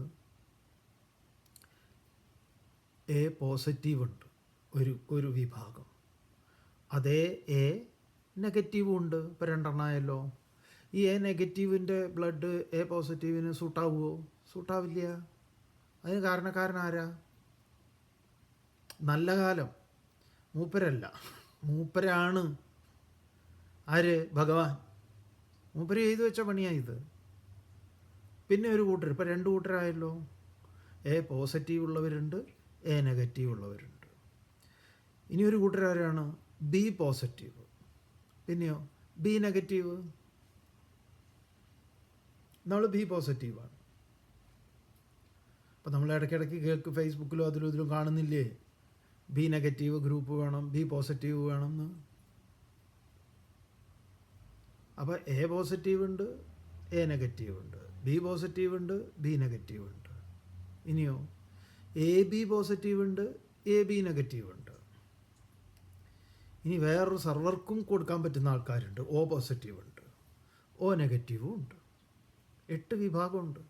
എ പോസിറ്റീവ് ഉണ്ട് ഒരു വിഭാഗം. അതേ എ നെഗറ്റീവും ഉണ്ട്. ഇപ്പോൾ 2 എണ്ണമായല്ലോ. ഈ എ നെഗറ്റീവിൻ്റെ ബ്ലഡ് എ പോസിറ്റീവിന് സൂട്ടാവുമോ? സൂട്ടാവില്ല. അതിന് കാരണക്കാരനാരാ? നല്ല കാലം മൂപ്പരല്ല, മൂപ്പരാണ്. ആര്? ഭഗവാൻ. മൂപ്പര് ചെയ്തു വെച്ച പണിയായത്. പിന്നെ ഒരു കൂട്ടർ, ഇപ്പോൾ 2 കൂട്ടരായല്ലോ. എ പോസിറ്റീവ് ഉള്ളവരുണ്ട്, എ നെഗറ്റീവ് ഉള്ളവരുണ്ട്. ഇനി ഒരു കൂട്ടരാരാണ്? B positive. പിന്നെയോ ബി നെഗറ്റീവ്. നമ്മൾ ബി പോസിറ്റീവാണ്. അപ്പോൾ നമ്മൾ ഇടയ്ക്കിടയ്ക്ക് കേൾക്ക് ഫേസ്ബുക്കിലും അതിലും ഇതിലും കാണുന്നില്ലേ, ബി നെഗറ്റീവ് ഗ്രൂപ്പ് വേണം, ബി പോസിറ്റീവ് വേണം എന്ന്. അപ്പോൾ എ പോസിറ്റീവ് ഉണ്ട്, എ നെഗറ്റീവ് ഉണ്ട്. ബി പോസിറ്റീവ് ഉണ്ട്, ബി നെഗറ്റീവ് ഉണ്ട്. ഇനിയോ എ ബി പോസിറ്റീവ് ഉണ്ട്, എ ബി നെഗറ്റീവ് ഉണ്ട്. ഇനി വേറൊരു സർവർക്കും കൊടുക്കാൻ പറ്റുന്ന ആൾക്കാരുണ്ട്. ഓ പോസിറ്റീവ് ഉണ്ട്, ഓ നെഗറ്റീവും ഉണ്ട്. 8 വിഭാഗമുണ്ട്.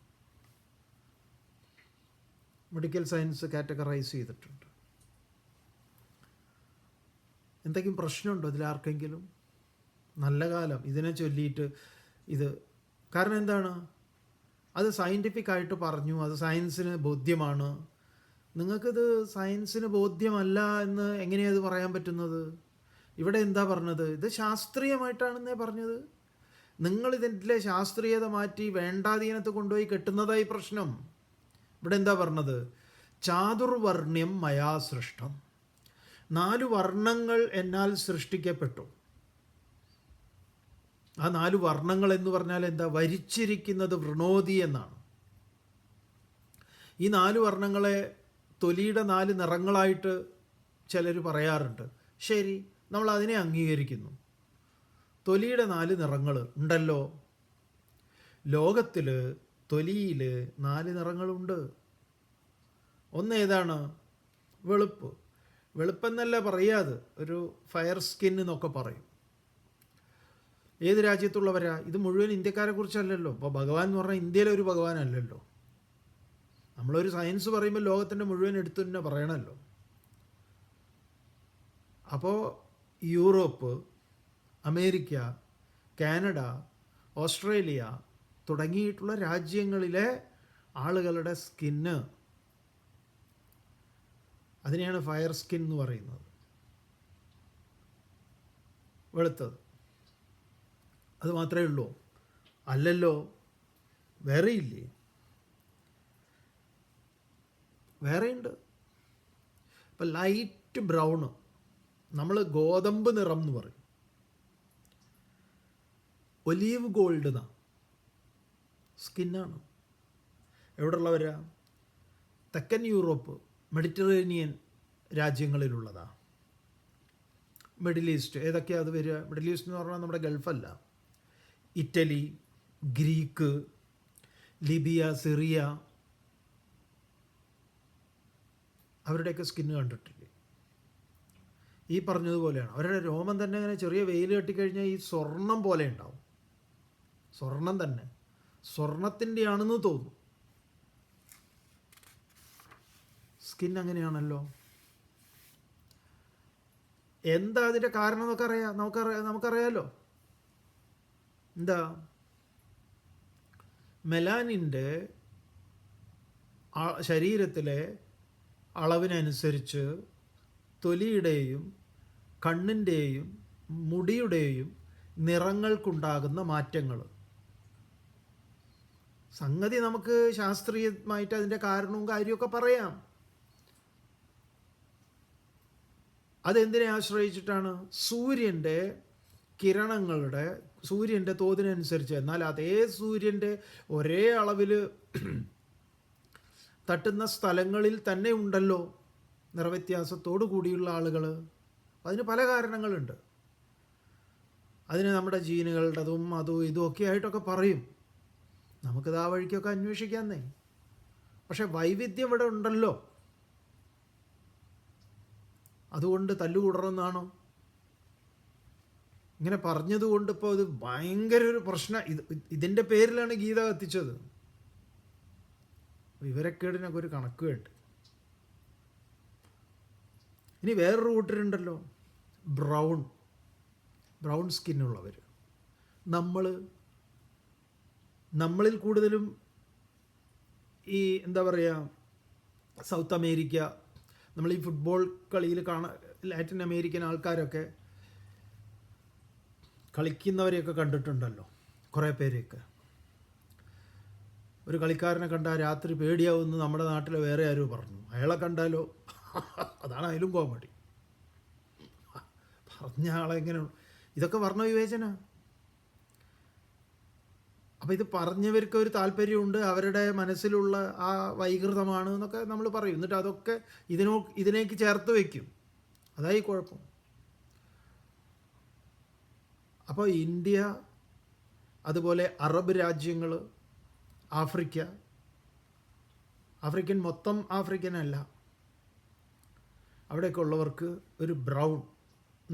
മെഡിക്കൽ സയൻസ് കാറ്റഗറൈസ് ചെയ്തിട്ടുണ്ട്. എന്തെങ്കിലും പ്രശ്നമുണ്ടോ ഇതിലാർക്കെങ്കിലും? നല്ല കാലം ഇതിനെ ചൊല്ലിയിട്ട് ഇത്. കാരണം എന്താണ്? അത് സയൻറ്റിഫിക്കായിട്ട് പറഞ്ഞു, അത് സയൻസിന് ബോധ്യമാണ്. നിങ്ങൾക്കിത് സയൻസിന് ബോധ്യമല്ല എന്ന് എങ്ങനെയാണ് ഇത് പറയാൻ പറ്റുന്നത്? ഇവിടെ എന്താ പറഞ്ഞത്? ഇത് ശാസ്ത്രീയമായിട്ടാണെന്നേ പറഞ്ഞത്. നിങ്ങളിതിൻ്റെ ശാസ്ത്രീയത മാറ്റി വേണ്ടാധീനത്ത് കൊണ്ടുപോയി കെട്ടുന്നതായി പ്രശ്നം. ഇവിടെ എന്താ പറഞ്ഞത്? ചാതുർവർണ്ണ്യം മയാ സൃഷ്ടം. 4 വർണ്ണങ്ങൾ എന്നാൽ സൃഷ്ടിക്കപ്പെട്ടു. ആ 4 വർണ്ണങ്ങൾ എന്ന് പറഞ്ഞാൽ എന്താ? വരിച്ചിരിക്കുന്നത് വൃണോതി എന്നാണ്. ഈ 4 വർണ്ണങ്ങളെ തൊലിയുടെ 4 നിറങ്ങളായിട്ട് ചിലർ പറയാറുണ്ട്. ശരി, നമ്മൾ അതിനെ അംഗീകരിക്കുന്നു. തൊലിയുടെ 4 നിറങ്ങൾ ഉണ്ടല്ലോ. ലോകത്തിൽ തൊലിയിൽ 4 നിറങ്ങളുണ്ട്. ഒന്ന് ഏതാണ്? വെളുപ്പ്. വെളുപ്പെന്നല്ല പറയാതെ, ഒരു ഫയർ സ്കിൻ എന്നൊക്കെ പറയും. ഏത് രാജ്യത്തുള്ളവരാ? ഇത് മുഴുവൻ ഇന്ത്യക്കാരെ കുറിച്ചല്ലല്ലോ. അപ്പോൾ ഭഗവാൻ എന്ന് പറഞ്ഞാൽ ഇന്ത്യയിലെ ഒരു ഭഗവാനല്ലല്ലോ. നമ്മളൊരു സയൻസ് പറയുമ്പോൾ ലോകത്തിൻ്റെ മുഴുവൻ എടുത്തു തന്നെ പറയണമല്ലോ. അപ്പോൾ യൂറോപ്പ്, അമേരിക്ക, കാനഡ, ഓസ്ട്രേലിയ തുടങ്ങിയിട്ടുള്ള രാജ്യങ്ങളിലെ ആളുകളുടെ സ്കിന്ന്, അതിനെയാണ് ഫയർ സ്കിൻ എന്ന് പറയുന്നത്. വെളുത്തത്. അത് മാത്രമേ ഉള്ളൂ? അല്ലല്ലോ, വേറെയില്ലേ? വേറെയുണ്ട്. ഇപ്പം ലൈറ്റ് ബ്രൗണ്, നമ്മൾ ഗോതമ്പ് നിറം എന്ന് പറയും. ഒലീവ് ഗോൾഡ് എന്നാ സ്കിന്നാണ്. എവിടെ ഉള്ളവരാ? തെക്കൻ യൂറോപ്പ്, മെഡിറ്ററേനിയൻ രാജ്യങ്ങളിലുള്ളതാ. മിഡിൽ ഈസ്റ്റ് ഏതൊക്കെയാണ് അത് വരിക? മിഡിൽ ഈസ്റ്റ് എന്ന് പറഞ്ഞാൽ നമ്മുടെ ഗൾഫല്ല. ഇറ്റലി, ഗ്രീക്ക്, ലിബിയ, സിറിയ, അവരുടെയൊക്കെ സ്കിന്ന് കണ്ടിട്ടില്ലേ? ഈ പറഞ്ഞതുപോലെയാണ്. അവരുടെ രോമം തന്നെ ഇങ്ങനെ ചെറിയ വെയിൽ കെട്ടിക്കഴിഞ്ഞാൽ ഈ സ്വർണം പോലെ ഉണ്ടാവും. സ്വർണം തന്നെ, സ്വർണത്തിൻ്റെ ആണെന്ന് തോന്നും. സ്കിൻ അങ്ങനെയാണല്ലോ. എന്താ അതിൻ്റെ കാരണം എന്നൊക്കെ നമുക്കറിയാലോ. എന്താ? മെലാനിൻ്റെ ശരീരത്തിലെ അളവിനനുസരിച്ച് തൊലിയുടെയും കണ്ണിൻ്റെയും മുടിയുടെയും നിറങ്ങൾക്കുണ്ടാകുന്ന മാറ്റങ്ങൾ. സംഗതി നമുക്ക് ശാസ്ത്രീയമായിട്ട് അതിൻ്റെ കാരണവും കാര്യമൊക്കെ പറയാം. അതെന്തിനെ ആശ്രയിച്ചിട്ടാണ്? സൂര്യൻ്റെ കിരണങ്ങളുടെ, സൂര്യൻ്റെ തോതിനനുസരിച്ച്. എന്നാൽ അതേ സൂര്യൻ്റെ ഒരേ അളവിൽ തട്ടുന്ന സ്ഥലങ്ങളിൽ തന്നെ ഉണ്ടല്ലോ നിറവ്യത്യാസത്തോടു കൂടിയുള്ള ആളുകൾ. അതിന് പല കാരണങ്ങളുണ്ട്. അതിന് നമ്മുടെ ജീനുകളുടേതും അതും ഇതും ഒക്കെ ആയിട്ടൊക്കെ പറയും. നമുക്കിത് ആ വഴിക്കൊക്കെ അന്വേഷിക്കാന്നേ. പക്ഷെ വൈവിധ്യം ഇവിടെ ഉണ്ടല്ലോ. അതുകൊണ്ട് തല്ലുകൂടണമെന്നാണോ? ഇങ്ങനെ പറഞ്ഞതുകൊണ്ട് ഇപ്പോൾ ഇത് ഭയങ്കര ഒരു പ്രശ്നം. ഇതിൻ്റെ പേരിലാണ് ഗീത കത്തിച്ചത്. വിവരക്കേടിനൊക്കെ ഒരു കണക്ക് വേണ്ട. ഇനി വേറൊരു കൂട്ടരുണ്ടല്ലോ, ബ്രൗൺ സ്കിന്നുള്ളവർ. നമ്മളിൽ കൂടുതലും ഈ എന്താ പറയുക, സൗത്ത് അമേരിക്ക, നമ്മൾ ഈ ഫുട്ബോൾ കളിയിൽ ലാറ്റിൻ അമേരിക്കൻ ആൾക്കാരൊക്കെ കളിക്കുന്നവരെയൊക്കെ കണ്ടിട്ടുണ്ടല്ലോ, കുറേ പേരെയൊക്കെ. ഒരു കളിക്കാരനെ കണ്ടാൽ രാത്രി പേടിയാവുമെന്ന് നമ്മുടെ നാട്ടിലെ വേറെ ആരോ പറഞ്ഞു. അയാളെ കണ്ടാലോ, അതാണ് അതിലും കോമഡി. പറഞ്ഞ ആളെങ്ങനെ, ഇതൊക്കെ വർണ്ണവിവേചന. അപ്പോൾ ഇത് പറഞ്ഞവർക്ക് ഒരു താല്പര്യമുണ്ട്, അവരുടെ മനസ്സിലുള്ള ആ വൈകൃതമാണ് എന്നൊക്കെ നമ്മൾ പറയും. എന്നിട്ട് അതൊക്കെ ഇതിനേക്ക് ചേർത്ത് വയ്ക്കും. അതായി കുഴപ്പം. അപ്പോൾ ഇന്ത്യ, അതുപോലെ അറബ് രാജ്യങ്ങൾ, ആഫ്രിക്കൻ മൊത്തം ആഫ്രിക്കനല്ല, അവിടെയൊക്കെ ഉള്ളവർക്ക് ഒരു ബ്രൗൺ,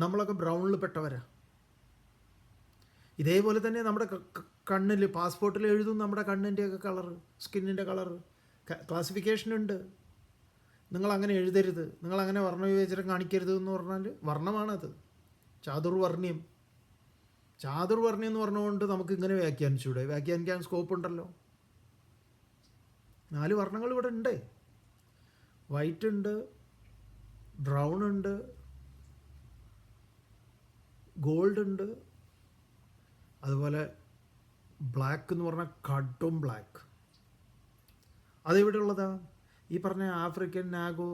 നമ്മളൊക്കെ ബ്രൗണിൽ പെട്ടവരാ. ഇതേപോലെ തന്നെ നമ്മുടെ കണ്ണിൽ, പാസ്പോർട്ടിൽ എഴുതും നമ്മുടെ കണ്ണിൻ്റെയൊക്കെ കളറ്, സ്കിന്നിൻ്റെ കളറ് ക്ലാസിഫിക്കേഷനുണ്ട്. നിങ്ങളങ്ങനെ എഴുതരുത്, നിങ്ങളങ്ങനെ വർണ്ണവിവേചനം കാണിക്കരുത് എന്ന് പറഞ്ഞാൽ വർണ്ണമാണത്. ചാതുർവർണ്ണ്യം എന്ന് പറഞ്ഞുകൊണ്ട് നമുക്ക് ഇങ്ങനെ വ്യാഖ്യാനിച്ചൂടെ? വ്യാഖ്യാനിക്കാൻ സ്കോപ്പ് ഉണ്ടല്ലോ. 4 വർണ്ണങ്ങൾ ഇവിടെ ഉണ്ട്. വൈറ്റ് ഉണ്ട്, ബ്രൗൺ ഉണ്ട്, ഗോൾഡ് ഉണ്ട്, അതുപോലെ ബ്ലാക്ക് എന്ന് പറഞ്ഞാൽ കടും ബ്ലാക്ക്. അതെവിടെ ഉള്ളതാ? ഈ പറഞ്ഞ ആഫ്രിക്കൻ നാഗോ.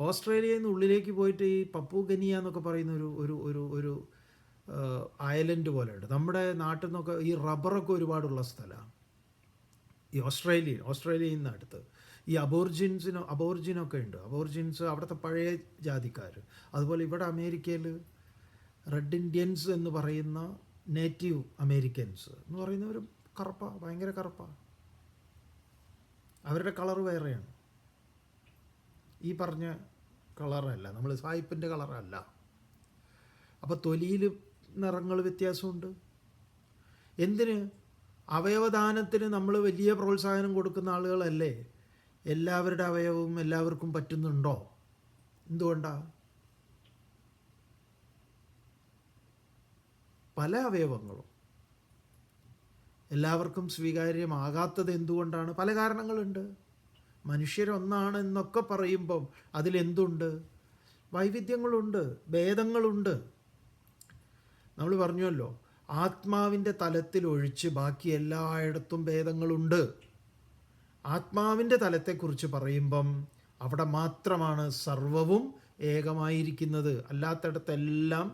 ഓസ്ട്രേലിയയിൽ നിന്ന് ഉള്ളിലേക്ക് പോയിട്ട് ഈ പപ്പു ഗനിയ എന്നൊക്കെ പറയുന്ന ഒരു ഐലൻഡ് പോലെ ഉണ്ട്. നമ്മുടെ നാട്ടിൽ നിന്നൊക്കെ ഈ റബ്ബറൊക്കെ ഒരുപാടുള്ള സ്ഥലമാണ്. ഈ ഓസ്ട്രേലിയയിൽ നിന്ന് അടുത്ത് ഈ അബോർജിനൊക്കെ ഉണ്ട്. അബോർജിൻസ് അവിടുത്തെ പഴയ ജാതിക്കാർ. അതുപോലെ ഇവിടെ അമേരിക്കയിൽ റെഡ് ഇന്ത്യൻസ് എന്ന് പറയുന്ന നേറ്റീവ് അമേരിക്കൻസ് എന്ന് പറയുന്നവർ ഭയങ്കര കറുപ്പാണ്. അവരുടെ കളർ വേറെയാണ്, ഈ പറഞ്ഞ കളറല്ല, നമ്മൾ സായിപ്പിൻ്റെ കളറല്ല. അപ്പോൾ തൊലിയിൽ നിറങ്ങൾ വ്യത്യാസമുണ്ട്. എന്തിന്? അവയവദാനത്തിന് നമ്മൾ വലിയ പ്രോത്സാഹനം കൊടുക്കുന്ന ആളുകളല്ലേ. എല്ലാവരുടെ അവയവവും എല്ലാവർക്കും പറ്റുന്നുണ്ടോ? എന്തുകൊണ്ടാണ്? പല അവയവങ്ങളും എല്ലാവർക്കും സ്വീകാര്യമാകാത്തത് എന്തുകൊണ്ടാണ്? പല കാരണങ്ങളുണ്ട്. മനുഷ്യരൊന്നാണെന്നൊക്കെ പറയുമ്പം അതിലെന്തുണ്ട്? വൈവിധ്യങ്ങളുണ്ട്, ഭേദങ്ങളുണ്ട്. നമ്മൾ പറഞ്ഞുവല്ലോ, ആത്മാവിൻ്റെ തലത്തിൽ ഒഴിച്ച് ബാക്കി എല്ലായിടത്തും ഭേദങ്ങളുണ്ട്. ആത്മാവിൻ്റെ തലത്തെക്കുറിച്ച് പറയുമ്പം അവിടെ മാത്രമാണ് സർവവും ഏകമായിരിക്കുന്നത്. അല്ലാത്തടത്തെല്ലാം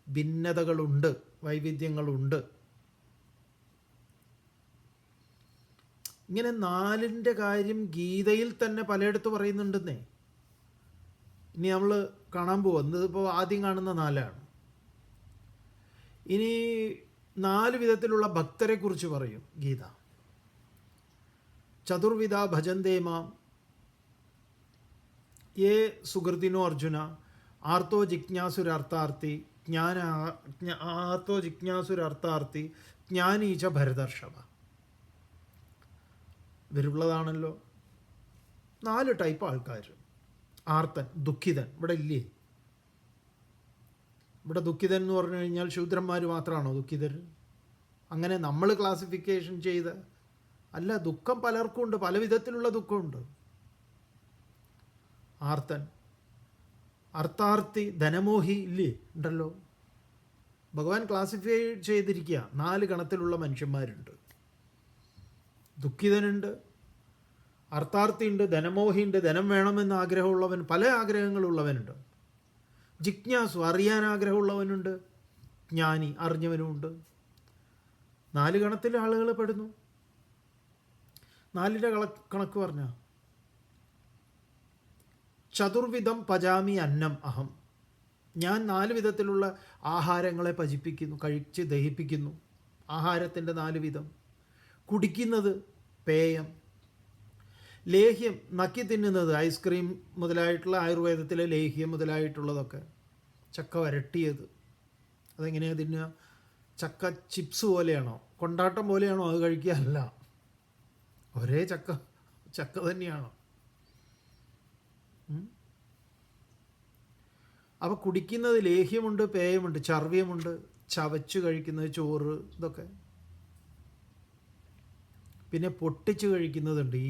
ഭിന്നതകളുണ്ട്, വൈവിധ്യങ്ങളുണ്ട്. ഇങ്ങനെ നാലിൻ്റെ കാര്യം ഗീതയിൽ തന്നെ പലയിടത്ത് പറയുന്നുണ്ടെന്നേ. ഇനി നമ്മൾ കാണാൻ പോകുന്നത് ഇപ്പോൾ ആദ്യം കാണുന്ന 4ആണ്. ഇനി 4 വിധത്തിലുള്ള ഭക്തരെ കുറിച്ച് പറയും ഗീത. ചതുർവിധ ഭജന്തേ മാം യേ സുഹൃതിനോ അർജുന ആർത്തോ ജിജ്ഞാസുരർത്ഥാർത്ഥി ജ്ഞാനീച്ച ഭരതർഷഭ. ഇവരുള്ളതാണല്ലോ 4 ടൈപ്പ് ആൾക്കാർ. ആർത്തൻ, ദുഃഖിതൻ ഇവിടെ ഇല്ലേ? ഇവിടെ ദുഃഖിതൻ എന്ന് പറഞ്ഞു കഴിഞ്ഞാൽ ശൂദ്രന്മാർ മാത്രമാണോ ദുഃഖിതർ? അങ്ങനെ നമ്മൾ ക്ലാസിഫിക്കേഷൻ ചെയ്ത് അല്ല. ദുഃഖം പലർക്കും ഉണ്ട്, പല വിധത്തിലുള്ള ദുഃഖമുണ്ട്. ആർത്തൻ, അർത്ഥാർത്ഥി, ധനമോഹി ഇല്ലേ? ഉണ്ടല്ലോ. ഭഗവാൻ ക്ലാസിഫൈ ചെയ്തിരിക്കുക. 4 ഗണത്തിലുള്ള മനുഷ്യന്മാരുണ്ട്. ദുഃഖിതനുണ്ട്, അർത്ഥാർത്ഥിയുണ്ട്, ധനമോഹിയുണ്ട്, ധനം വേണമെന്ന് ആഗ്രഹമുള്ളവൻ, പല ആഗ്രഹങ്ങളുള്ളവനുണ്ട്. ജിജ്ഞാസു, അറിയാൻ ആഗ്രഹമുള്ളവനുണ്ട്. ജ്ഞാനി, അറിഞ്ഞവനുമുണ്ട്. 4 ഗണത്തിൽ ആളുകൾ പെടുന്നു. 4ൻ്റെ കണക്ക് പറഞ്ഞ ചതുർവിധം പചാമി അന്നം അഹം. ഞാൻ 4 വിധത്തിലുള്ള ആഹാരങ്ങളെ പചിപ്പിക്കുന്നു, കഴിച്ച് ദഹിപ്പിക്കുന്നു. ആഹാരത്തിൻ്റെ 4 വിധം. കുടിക്കുന്നത് പേയം, ലേഹ്യം നക്കി തിന്നുന്നത് ഐസ്ക്രീം മുതലായിട്ടുള്ള ആയുർവേദത്തിലെ ലേഹ്യം മുതലായിട്ടുള്ളതൊക്കെ. ചക്ക വരട്ടിയത് അതെങ്ങനെയാണ് തിന്നുക? ചക്ക ചിപ്സ് പോലെയാണോ, കൊണ്ടാട്ടം പോലെയാണോ അത് കഴിക്കുക? അല്ല, ഒരേ ചക്ക തന്നെയാണോ? അപ്പോൾ കുടിക്കുന്നത് ലേഹ്യമുണ്ട്, പേയമുണ്ട്, ചർവ്യമുണ്ട്, ചവച്ച് കഴിക്കുന്നത് ചോറ്, ഇതൊക്കെ. പിന്നെ പൊട്ടിച്ച് കഴിക്കുന്നതുണ്ട്. ഈ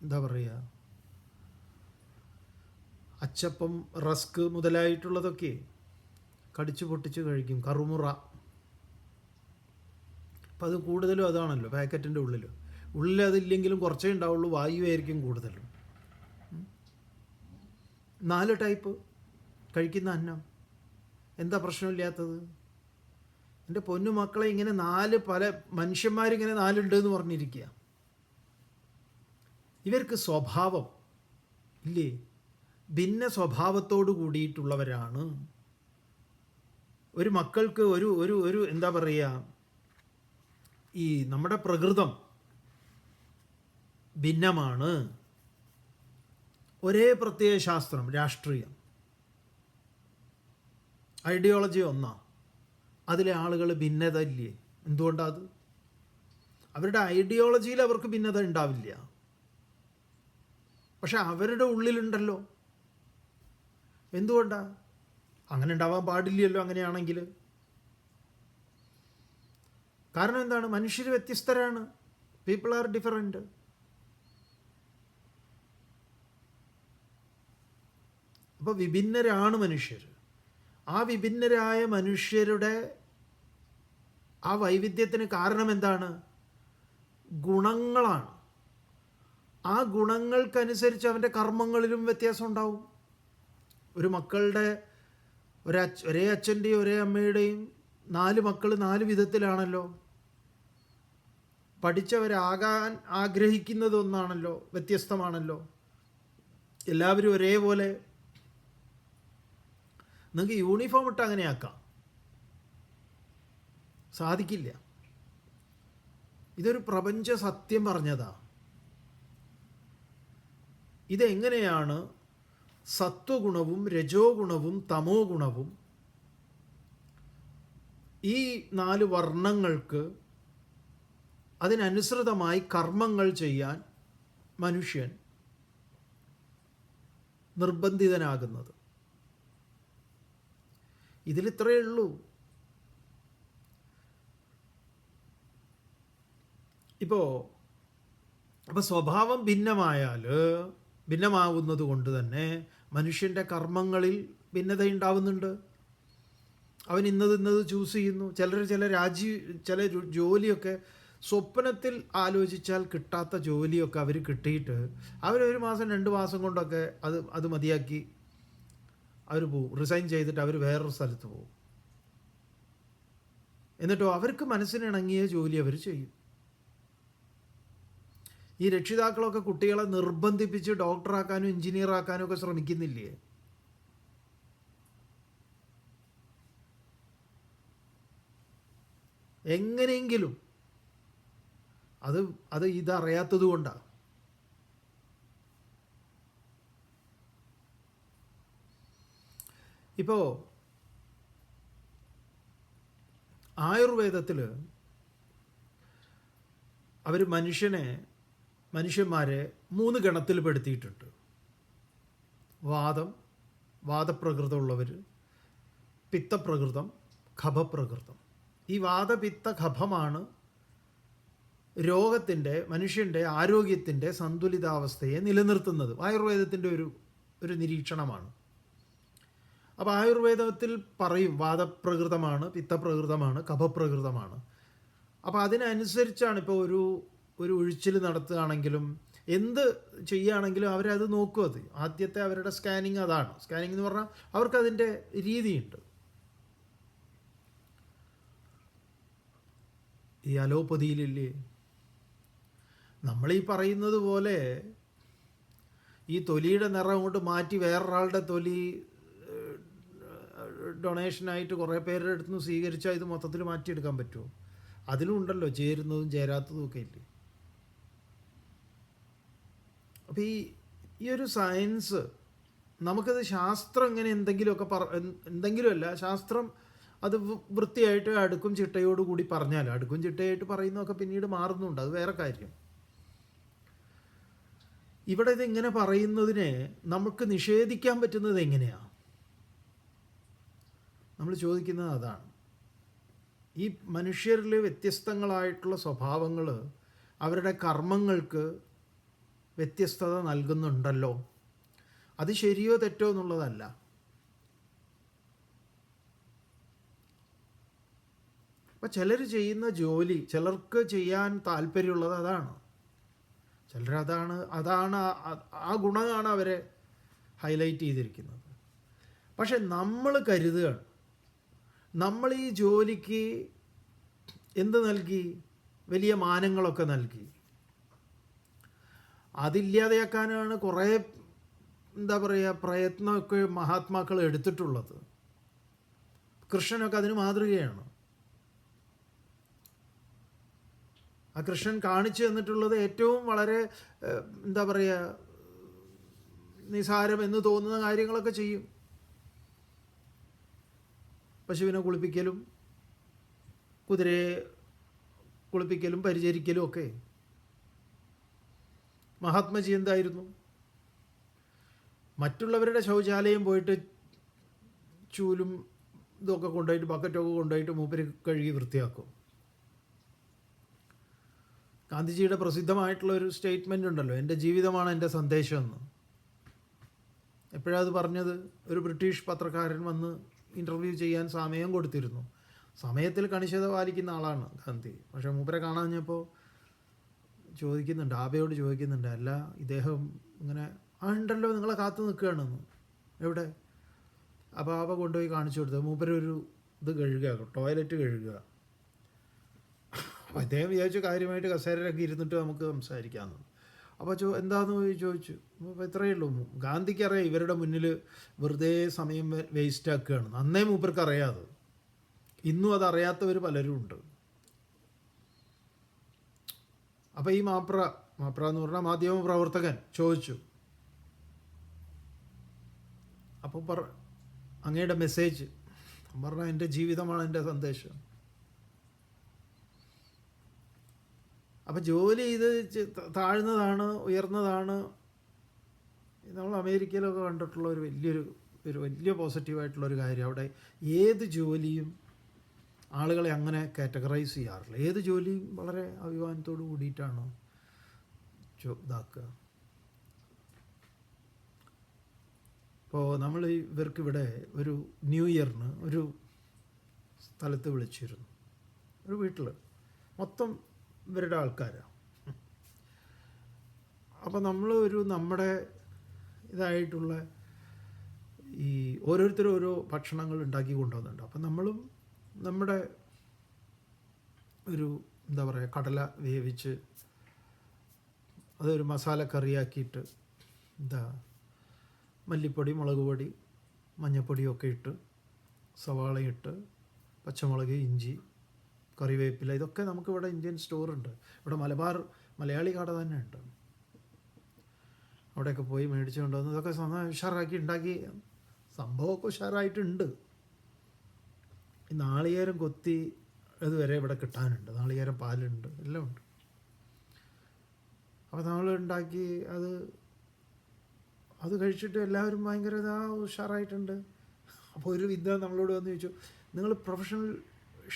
എന്താ പറയുക, അച്ചപ്പം, റസ്ക് മുതലായിട്ടുള്ളതൊക്കെ കടിച്ച് പൊട്ടിച്ച് കഴിക്കും. കറുമുറ. അപ്പം അത് കൂടുതലും അതാണല്ലോ പാക്കറ്റിൻ്റെ ഉള്ളിൽ അതില്ലെങ്കിലും കുറച്ചേ ഉണ്ടാവുള്ളൂ, വായുവായിരിക്കും കൂടുതലും. 4 ടൈപ്പ് കഴിക്കുന്ന അന്നം. എന്താ പ്രശ്നമില്ലാത്തത്? എൻ്റെ പൊന്നു മക്കളെ, ഇങ്ങനെ 4 പല മനുഷ്യന്മാരിങ്ങനെ 4 ഉണ്ട് എന്ന് പറഞ്ഞിരിക്കുക. ഇവർക്ക് സ്വഭാവം ഇല്ലേ? ഭിന്ന സ്വഭാവത്തോട് കൂടിയിട്ടുള്ളവരാണ്. ഒരു മക്കൾക്ക് ഒരു എന്താ പറയുക, ഈ നമ്മുടെ പ്രകൃതം ഭിന്നമാണ്. ഒരേ പ്രത്യയ ശാസ്ത്രം, രാഷ്ട്രീയം, ഐഡിയോളജി ഒന്നാ. അതിലെ ആളുകൾ ഭിന്നത ഇല്ലേ? എന്തുകൊണ്ടാണ്? അത് അവരുടെ ഐഡിയോളജിയിൽ അവർക്ക് ഭിന്നത ഉണ്ടാവില്ല, പക്ഷെ അവരുടെ ഉള്ളിലുണ്ടല്ലോ. എന്തുകൊണ്ടാണ്? അങ്ങനെ ഉണ്ടാവാൻ പാടില്ലല്ലോ അങ്ങനെയാണെങ്കിൽ. കാരണം എന്താണ്? മനുഷ്യർ വ്യത്യസ്തരാണ്. People are different. അപ്പോൾ വിഭിന്നരാണ് മനുഷ്യർ. ആ വിഭിന്നരായ മനുഷ്യരുടെ ആ വൈവിധ്യത്തിന് കാരണം എന്താണ്? ഗുണങ്ങളാണ്. ആ ഗുണങ്ങൾക്കനുസരിച്ച് അവൻ്റെ കർമ്മങ്ങളിലും വ്യത്യാസം ഉണ്ടാവും. ഒരു മക്കളുടെ ഒരേ അച്ഛൻ്റെയും ഒരേ അമ്മയുടെയും 4 മക്കൾ 4 വിധത്തിലാണല്ലോ. പഠിച്ചവരാകാൻ ആഗ്രഹിക്കുന്നതൊന്നാണല്ലോ, വ്യത്യസ്തമാണല്ലോ. എല്ലാവരും ഒരേപോലെ നിങ്ങൾക്ക് യൂണിഫോം ഇട്ട് അങ്ങനെ ആക്കാം, സാധിക്കില്ല. ഇതൊരു പ്രപഞ്ച സത്യം പറഞ്ഞതാ. ഇതെങ്ങനെയാണ് സത്വഗുണവും രജോ ഗുണവും തമോ ഗുണവും ഈ 4 വർണ്ണങ്ങൾക്ക് അതിനനുസൃതമായി കർമ്മങ്ങൾ ചെയ്യാൻ മനുഷ്യൻ നിർബന്ധിതനാകുന്നത്? ഇതിലിത്രയേ ഉള്ളൂ. അപ്പോൾ സ്വഭാവം ഭിന്നമാവുന്നത് കൊണ്ട് തന്നെ മനുഷ്യൻ്റെ കർമ്മങ്ങളിൽ ഭിന്നതയുണ്ടാവുന്നുണ്ട്. അവൻ ഇന്നത് ചൂസ് ചെയ്യുന്നു. ചില ജോലിയൊക്കെ സ്വപ്നത്തിൽ ആലോചിച്ചാൽ കിട്ടാത്ത ജോലിയൊക്കെ അവർ കിട്ടിയിട്ട് അവർ 1 മാസം 2 മാസം കൊണ്ടൊക്കെ അത് മതിയാക്കി അവർ പോവും. റിസൈൻ ചെയ്തിട്ട് അവർ വേറൊരു സ്ഥലത്ത് പോകും. എന്നിട്ടോ അവർക്ക് മനസ്സിനിണങ്ങിയ ജോലി അവർ ചെയ്യും. ഈ രക്ഷിതാക്കളൊക്കെ കുട്ടികളെ നിർബന്ധിപ്പിച്ച് ഡോക്ടറാക്കാനും എഞ്ചിനീയറാക്കാനും ഒക്കെ ശ്രമിക്കുന്നില്ലേ? എങ്ങനെയെങ്കിലും അത് ഇതറിയാത്തത് കൊണ്ടാണ്. ഇപ്പോൾ ആയുർവേദത്തിൽ അവർ മനുഷ്യന്മാരെ 3 ഗണത്തിൽ പെടുത്തിയിട്ടുണ്ട്. വാദപ്രകൃതമുള്ളവർ, പിത്തപ്രകൃതം, ഖഭപ്രകൃതം. ഈ വാദപിത്ത ഖഭമാണ് മനുഷ്യൻ്റെ ആരോഗ്യത്തിൻ്റെ സന്തുലിതാവസ്ഥയെ നിലനിർത്തുന്നത്. ആയുർവേദത്തിൻ്റെ ഒരു നിരീക്ഷണമാണ്. അപ്പോൾ ആയുർവേദത്തിൽ പറയും വാദപ്രകൃതമാണ്, പിത്തപ്രകൃതമാണ്, ഖഭപ്രകൃതമാണ്. അപ്പോൾ അതിനനുസരിച്ചാണ് ഇപ്പോൾ ഒരു ഒഴിച്ചിൽ നടത്തുകയാണെങ്കിലും എന്ത് ചെയ്യുകയാണെങ്കിലും അവരത് നോക്കും. ആദ്യത്തെ അവരുടെ സ്കാനിങ് അതാണ്. സ്കാനിങ് എന്ന് പറഞ്ഞാൽ അവർക്കതിൻ്റെ രീതിയുണ്ട്. ഈ അലോപ്പതിയിലില്ലേ, നമ്മളീ പറയുന്നത് പോലെ ഈ തൊലിയുടെ നിറം കൊണ്ട് മാറ്റി വേറൊരാളുടെ തൊലി ഡൊണേഷനായിട്ട് കുറേ പേരുടെ അടുത്ത് നിന്ന് സ്വീകരിച്ചാൽ ഇത് മൊത്തത്തിൽ മാറ്റിയെടുക്കാൻ പറ്റുമോ? അതിലും ഉണ്ടല്ലോ ചേരുന്നതും ചേരാത്തതും ഒക്കെ ഇല്ലേ. അപ്പോൾ ഈ ഒരു സയൻസ് നമുക്കത് ശാസ്ത്രം ഇങ്ങനെ എന്തെങ്കിലുമല്ല, ശാസ്ത്രം അത് വൃത്തിയായിട്ട് അടുക്കും ചിട്ടയോടുകൂടി പറഞ്ഞാൽ, അടുക്കും ചിട്ടയായിട്ട് പറയുന്നതൊക്കെ പിന്നീട് മാറുന്നുണ്ട്, അത് വേറെ കാര്യം. ഇവിടെ ഇതിങ്ങനെ പറയുന്നതിനെ നമുക്ക് നിഷേധിക്കാൻ പറ്റുന്നത് എങ്ങനെയാണ്? നമ്മൾ ചോദിക്കുന്നത് അതാണ്. ഈ മനുഷ്യരിൽ വ്യത്യസ്തങ്ങളായിട്ടുള്ള സ്വഭാവങ്ങൾ അവരുടെ കർമ്മങ്ങൾക്ക് വ്യത്യസ്തത നൽകുന്നുണ്ടല്ലോ. അത് ശരിയോ തെറ്റോ എന്നുള്ളതല്ല. അപ്പം ചിലർ ചെയ്യുന്ന ജോലി, ചിലർക്ക് ചെയ്യാൻ താല്പര്യമുള്ളത് അതാണ്. അതാണ് ആ ഗുണമാണ് അവരെ ഹൈലൈറ്റ് ചെയ്തിരിക്കുന്നത്. പക്ഷെ നമ്മൾ കരുതുകയാണ് നമ്മൾ ഈ ജോലിക്ക് എന്ത് നൽകി? വലിയ മാനങ്ങളൊക്കെ നൽകി. അതില്ലാതെയാക്കാനാണ് കുറേ പ്രയത്നമൊക്കെ മഹാത്മാക്കൾ എടുത്തിട്ടുള്ളത്. കൃഷ്ണനൊക്കെ അതിന് മാതൃകയാണ്. ആ കൃഷ്ണൻ കാണിച്ചു തന്നിട്ടുള്ളത് ഏറ്റവും വളരെ നിസാരം എന്ന് തോന്നുന്ന കാര്യങ്ങളൊക്കെ ചെയ്യും. പശുവിനെ കുളിപ്പിക്കലും കുതിരയെ കുളിപ്പിക്കലും പരിചരിക്കലും ഒക്കെ. മഹാത്മജി എന്തായിരുന്നു? മറ്റുള്ളവരുടെ ശൗചാലയം പോയിട്ട് ചൂലും ഇതൊക്കെ കൊണ്ടുപോയിട്ട് ബക്കറ്റൊക്കെ കൊണ്ടുപോയിട്ട് മൂപ്പര് കഴുകി വൃത്തിയാക്കും. ഗാന്ധിജിയുടെ പ്രസിദ്ധമായിട്ടുള്ളൊരു സ്റ്റേറ്റ്മെൻ്റ് ഉണ്ടല്ലോ, എൻ്റെ ജീവിതമാണ് എൻ്റെ സന്ദേശം എന്ന്. എപ്പോഴാണ് അത് പറഞ്ഞത്? ഒരു ബ്രിട്ടീഷ് പത്രക്കാരൻ വന്ന് ഇൻ്റർവ്യൂ ചെയ്യാൻ സമയം കൊടുത്തിരുന്നു. സമയത്തിൽ കണിശത പാലിക്കുന്ന ആളാണ് ഗാന്ധി. പക്ഷേ മൂപ്പരെ കാണാഞ്ഞപ്പോൾ ചോദിക്കുന്നുണ്ട്, ആബയോട് ചോദിക്കുന്നുണ്ട്, അല്ല ഇദ്ദേഹം ഇങ്ങനെ ഉണ്ടല്ലോ, നിങ്ങളെ കാത്തു നിൽക്കുകയാണെന്ന്. എവിടെ? അപ്പോൾ ആബ കൊണ്ടുപോയി കാണിച്ചു കൊടുത്തത് മൂപ്പരൊരു ഇത് കഴുകുക, ടോയ്ലറ്റ് കഴുകുക. അപ്പോൾ അദ്ദേഹം വിചാരിച്ചു കാര്യമായിട്ട് കസേരയിലൊക്കെ ഇരുന്നിട്ട് നമുക്ക് സംസാരിക്കാമെന്ന്. അപ്പോൾ എന്താണെന്ന് ചോദിച്ചു. അപ്പോൾ ഇത്രയേ ഉള്ളൂ. ഗാന്ധിക്കറിയാം ഇവരുടെ മുന്നിൽ വെറുതെ സമയം വേസ്റ്റാക്കുകയാണ്. അന്നേ മൂപ്പർക്ക് അറിയാതെ, ഇന്നും അതറിയാത്തവർ പലരും ഉണ്ട്. അപ്പോൾ ഈ മാപ്ര എന്ന് പറഞ്ഞാൽ മാധ്യമ പ്രവർത്തകൻ ചോദിച്ചു, അപ്പോൾ അങ്ങയുടെ മെസ്സേജ് പറഞ്ഞാൽ എൻ്റെ ജീവിതമാണ് എൻ്റെ സന്ദേശം. അപ്പം ജോലി ഇത് താഴ്ന്നതാണ് ഉയർന്നതാണ്. നമ്മൾ അമേരിക്കയിലൊക്കെ കണ്ടിട്ടുള്ള ഒരു വലിയ പോസിറ്റീവായിട്ടുള്ളൊരു കാര്യം, അവിടെ ഏത് ജോലിയും ആളുകളെ അങ്ങനെ കാറ്റഗറൈസ് ചെയ്യാറില്ല. ഏത് ജോലിയും വളരെ അഭിമാനത്തോട് കൂടിയിട്ടാണ് ഇതാക്കുക. ഇപ്പോൾ നമ്മൾ ഇവർക്കിവിടെ ഒരു ന്യൂ ഇയറിന് ഒരു സ്ഥലത്ത് വിളിച്ചിരുന്നു, ഒരു വീട്ടിൽ മൊത്തം ഇവരുടെ ആൾക്കാരാണ്. അപ്പോൾ നമ്മൾ നമ്മുടെ ഇതായിട്ടുള്ള ഈ ഓരോരുത്തരും ഓരോ ഭക്ഷണങ്ങൾ ഉണ്ടാക്കി കൊണ്ടുവന്നിട്ടുണ്ട്. അപ്പം നമ്മളും നമ്മുടെ ഒരു എന്താ പറയുക കടല വേവിച്ച് അതൊരു മസാല കറിയാക്കിയിട്ട് മല്ലിപ്പൊടി, മുളക് പൊടി, മഞ്ഞൾപ്പൊടിയൊക്കെ ഇട്ട്, സവാളയിട്ട്, പച്ചമുളക്, ഇഞ്ചി, കറിവേപ്പില, ഇതൊക്കെ നമുക്കിവിടെ ഇന്ത്യൻ സ്റ്റോറുണ്ട്. ഇവിടെ മലയാളി കട തന്നെ ഉണ്ട്. അവിടെയൊക്കെ പോയി മേടിച്ച് കൊണ്ടുവന്ന് ഇതൊക്കെ ഉഷാറാക്കി ഉണ്ടാക്കി സംഭവമൊക്കെ ഉഷാറായിട്ടുണ്ട്. ഈ നാളികേരം കൊത്തി അതുവരെ ഇവിടെ കിട്ടാനുണ്ട്. നാളികേരം പാലുണ്ട്, എല്ലാം ഉണ്ട്. അപ്പോൾ നമ്മൾ ഉണ്ടാക്കി അത് കഴിച്ചിട്ട് എല്ലാവരും ഭയങ്കര ഉഷാറായിട്ടുണ്ട്. അപ്പോൾ ഒരു വിദ്യ നമ്മളോട് വന്ന് ചോദിച്ചു, നിങ്ങൾ പ്രൊഫഷണൽ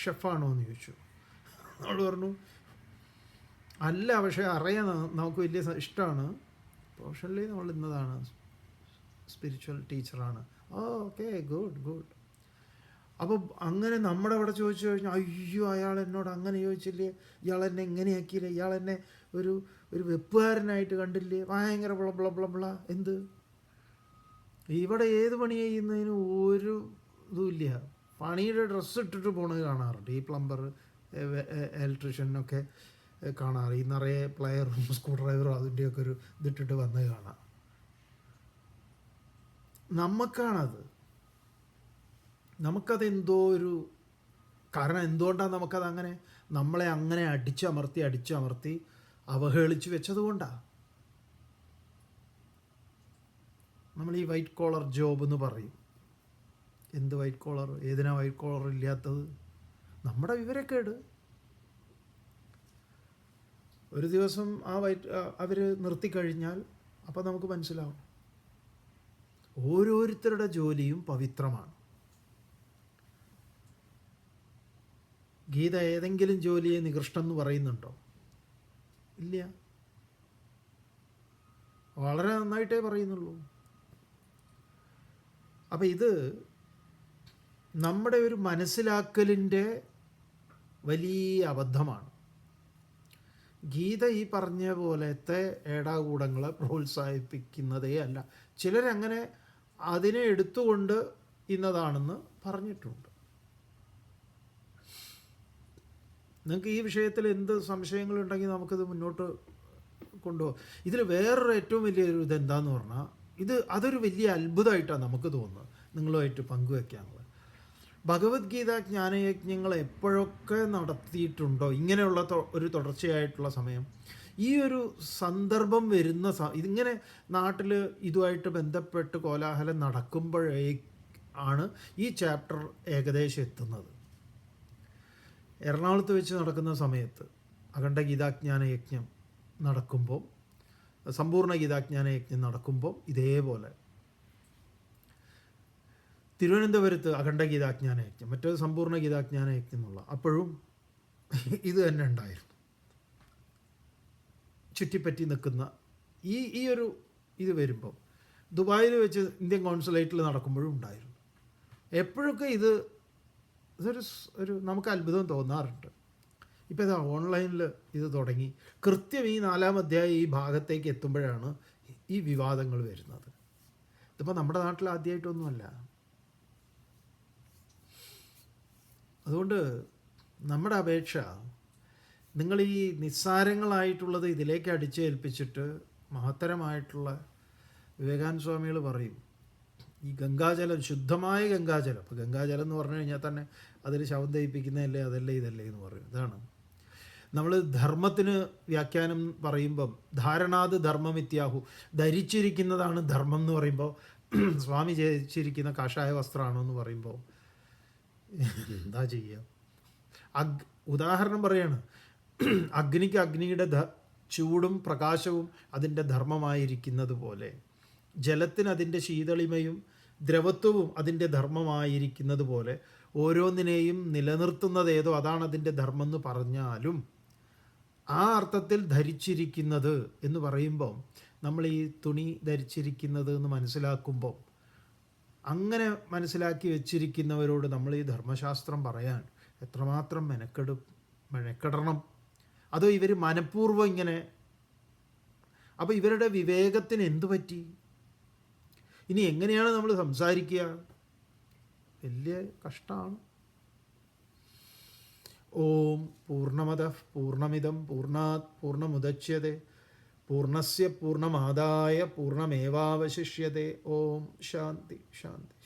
ഷെഫാണോ എന്ന് ചോദിച്ചു. നമ്മൾ പറഞ്ഞു അല്ല, പക്ഷേ അറിയാം, നമുക്ക് വലിയ ഇഷ്ടമാണ്. പ്രൊഫഷണലി നമ്മൾ ഇന്നതാണ്, സ്പിരിച്വൽ ടീച്ചറാണ്. Okay, good. അപ്പോൾ അങ്ങനെ നമ്മുടെ അവിടെ ചോദിച്ചു കഴിഞ്ഞാൽ, അയ്യോ അയാൾ എന്നോട് അങ്ങനെ ചോദിച്ചില്ലേ, ഇയാൾ എന്നെ എങ്ങനെയാക്കിയില്ലേ, ഇയാൾ എന്നെ ഒരു വെപ്പുകാരനായിട്ട് കണ്ടില്ലേ, ഭയങ്കര ബ്ല. എന്ത് ഇവിടെ ഏത് പണി ചെയ്യുന്നതിന് ഒരു ഇതുമില്ല. പണിയുടെ ഡ്രസ്സ് ഇട്ടിട്ട് പോണത് കാണാറുണ്ട്. ഈ പ്ലംബർ, ഇലക്ട്രീഷ്യനൊക്കെ കാണാറ്. ഈ നിറയെ പ്ലെയറും സ്ക്രൂ ഡ്രൈവറും അതിൻ്റെയൊക്കെ ഒരു ഇതിട്ടിട്ട് വന്നത് കാണാം. നമുക്കതെന്തോ ഒരു കാരണം. എന്തുകൊണ്ടാണ് നമുക്കതങ്ങനെ, നമ്മളെ അങ്ങനെ അടിച്ചമർത്തി അവഹേളിച്ച് വെച്ചതുകൊണ്ടാണ്. നമ്മൾ ഈ വൈറ്റ് കോളർ ജോബ് എന്ന് പറയും. എന്ത് വൈറ്റ് കോളർ? ഏതിനാ വൈറ്റ് കോളർ ഇല്ലാത്തത്? നമ്മുടെ വിവരക്കേട്. ഒരു ദിവസം അവർ നിർത്തിക്കഴിഞ്ഞാൽ അപ്പോൾ നമുക്ക് മനസ്സിലാവും ഓരോരുത്തരുടെ ജോലിയും പവിത്രമാണ്. ഗീത ഏതെങ്കിലും ജോലിയെ നികൃഷ്ടം എന്ന് പറയുന്നുണ്ടോ? ഇല്ല, വളരെ നന്നായിട്ടേ പറയുന്നുള്ളൂ. അപ്പം ഇത് നമ്മുടെ ഒരു മനസ്സിലാക്കലിൻ്റെ വലിയ അബദ്ധമാണ്. ഗീത ഈ പറഞ്ഞ പോലത്തെ ഏടാകൂടങ്ങളെ പ്രോത്സാഹിപ്പിക്കുന്നതേ അല്ല. ചിലരങ്ങനെ അതിനെ എടുത്തുകൊണ്ട് ഇന്നതാണെന്ന് പറഞ്ഞിട്ടുണ്ട്. നിങ്ങൾക്ക് ഈ വിഷയത്തിൽ എന്ത് സംശയങ്ങളുണ്ടെങ്കിൽ നമുക്കിത് മുന്നോട്ട് കൊണ്ടുപോകാം. ഇതിൽ വേറൊരു ഏറ്റവും വലിയൊരു ഇതെന്താന്ന് പറഞ്ഞാൽ, അതൊരു വലിയ അത്ഭുതമായിട്ടാണ് നമുക്ക് തോന്നുന്നത് നിങ്ങളുമായിട്ട് പങ്കുവെക്കാനുള്ളത്. ഭഗവത്ഗീത ജ്ഞാനയജ്ഞങ്ങൾ എപ്പോഴൊക്കെ നടത്തിയിട്ടുണ്ടോ ഇങ്ങനെയുള്ള ഒരു തുടർച്ചയായിട്ടുള്ള സമയം, ഈ ഒരു സന്ദർഭം വരുന്ന ഇതിങ്ങനെ നാട്ടിൽ ഇതുമായിട്ട് ബന്ധപ്പെട്ട് കോലാഹലം നടക്കുമ്പോഴേ ആണ് ഈ ചാപ്റ്റർ ഏകദേശം എത്തുന്നത്. എറണാകുളത്ത് വെച്ച് നടക്കുന്ന സമയത്ത് അഖണ്ഡ ഗീതാജ്ഞാന യജ്ഞം നടക്കുമ്പോൾ, സമ്പൂർണ്ണ ഗീതാജ്ഞാന യജ്ഞം നടക്കുമ്പോൾ ഇതേപോലെ തിരുവനന്തപുരത്ത് അഖണ്ഡ ഗീതാജ്ഞാന യജ്ഞം, മറ്റേത് സമ്പൂർണ്ണ ഗീതാജ്ഞാന യജ്ഞം എന്നുള്ള, അപ്പോഴും ഇത് തന്നെ ഉണ്ടായിരുന്നു. ചുറ്റിപ്പറ്റി നിൽക്കുന്ന ഈ ഒരു ഇത് വരുമ്പോൾ ദുബായിൽ വെച്ച് ഇന്ത്യൻ കോൺസുലേറ്റിൽ നടക്കുമ്പോഴും ഉണ്ടായിരുന്നു. എപ്പോഴൊക്കെ ഇതൊരു നമുക്ക് അത്ഭുതം തോന്നാറുണ്ട്. ഇപ്പോൾ ഇതാ ഓൺലൈനിൽ ഇത് തുടങ്ങി. കൃത്യം ഈ 4-ാം അധ്യായം ഈ ഭാഗത്തേക്ക് എത്തുമ്പോഴാണ് ഈ വിവാദങ്ങൾ വരുന്നത്. ഇതിപ്പോൾ നമ്മുടെ നാട്ടിൽ ആദ്യമായിട്ടൊന്നുമല്ല. അതുകൊണ്ട് നമ്മുടെ അപേക്ഷ, നിങ്ങൾ ഈ നിസ്സാരങ്ങളായിട്ടുള്ളത് ഇതിലേക്ക് അടിച്ചേൽപ്പിച്ചിട്ട് മഹത്തരമായിട്ടുള്ള വിവേകാനന്ദ സ്വാമികൾ പറയും, ഈ ഗംഗാജലം, ശുദ്ധമായ ഗംഗാജലം, ഇപ്പോൾ ഗംഗാജലം എന്ന് പറഞ്ഞു കഴിഞ്ഞാൽ തന്നെ അതിൽ ശവം ദഹിപ്പിക്കുന്നതല്ലേ, അതല്ലേ ഇതല്ലേ എന്ന് പറയും. ഇതാണ് നമ്മൾ ധർമ്മത്തിന് വ്യാഖ്യാനം പറയുമ്പം ധാരണാത് ധർമ്മമിത്യാഹു, ധരിച്ചിരിക്കുന്നതാണ് ധർമ്മം എന്ന് പറയുമ്പോൾ, സ്വാമി ധരിച്ചിരിക്കുന്ന കാഷായ വസ്ത്രമാണോ എന്ന് പറയുമ്പോൾ എന്താ ചെയ്യുക? ഉദാഹരണം പറയാണ്, അഗ്നിക്ക് അഗ്നിയുടെ ചൂടും പ്രകാശവും അതിൻ്റെ ധർമ്മമായിരിക്കുന്നത് പോലെ, ജലത്തിന് അതിൻ്റെ ശീതളിമയും ദ്രവത്വവും അതിൻ്റെ ധർമ്മമായിരിക്കുന്നത് പോലെ, ഓരോന്നിനെയും നിലനിർത്തുന്നത് ഏതോ അതാണ് അതിൻ്റെ ധർമ്മം എന്ന് പറഞ്ഞാലും, ആ അർത്ഥത്തിൽ ധരിച്ചിരിക്കുന്നത് എന്ന് പറയുമ്പോൾ നമ്മൾ ഈ തുണി ധരിച്ചിരിക്കുന്നത് എന്ന് മനസ്സിലാക്കുമ്പോൾ, അങ്ങനെ മനസ്സിലാക്കി വെച്ചിരിക്കുന്നവരോട് നമ്മൾ ഈ ധർമ്മശാസ്ത്രം പറയാൻ എത്രമാത്രം മെനക്കെടണം. അതോ ഇവർ മനഃപൂർവ്വം ഇങ്ങനെ? അപ്പോൾ ഇവരുടെ വിവേകത്തിന് എന്തു പറ്റി? ഇനി എങ്ങനെയാണ് നമ്മൾ സംസാരിക്കുക? വലിയ കഷ്ടമാണ്. ഓം പൂർണ്ണമദഃ പൂർണ്ണമിദം പൂർണ്ണാത് പൂർണ്ണമുദച്യതേ പൂർണ്ണസ്യ പൂർണ്ണമാദായ പൂർണ്ണമേവാവശിഷ്യതേ. ഓം ശാന്തി ശാന്തി.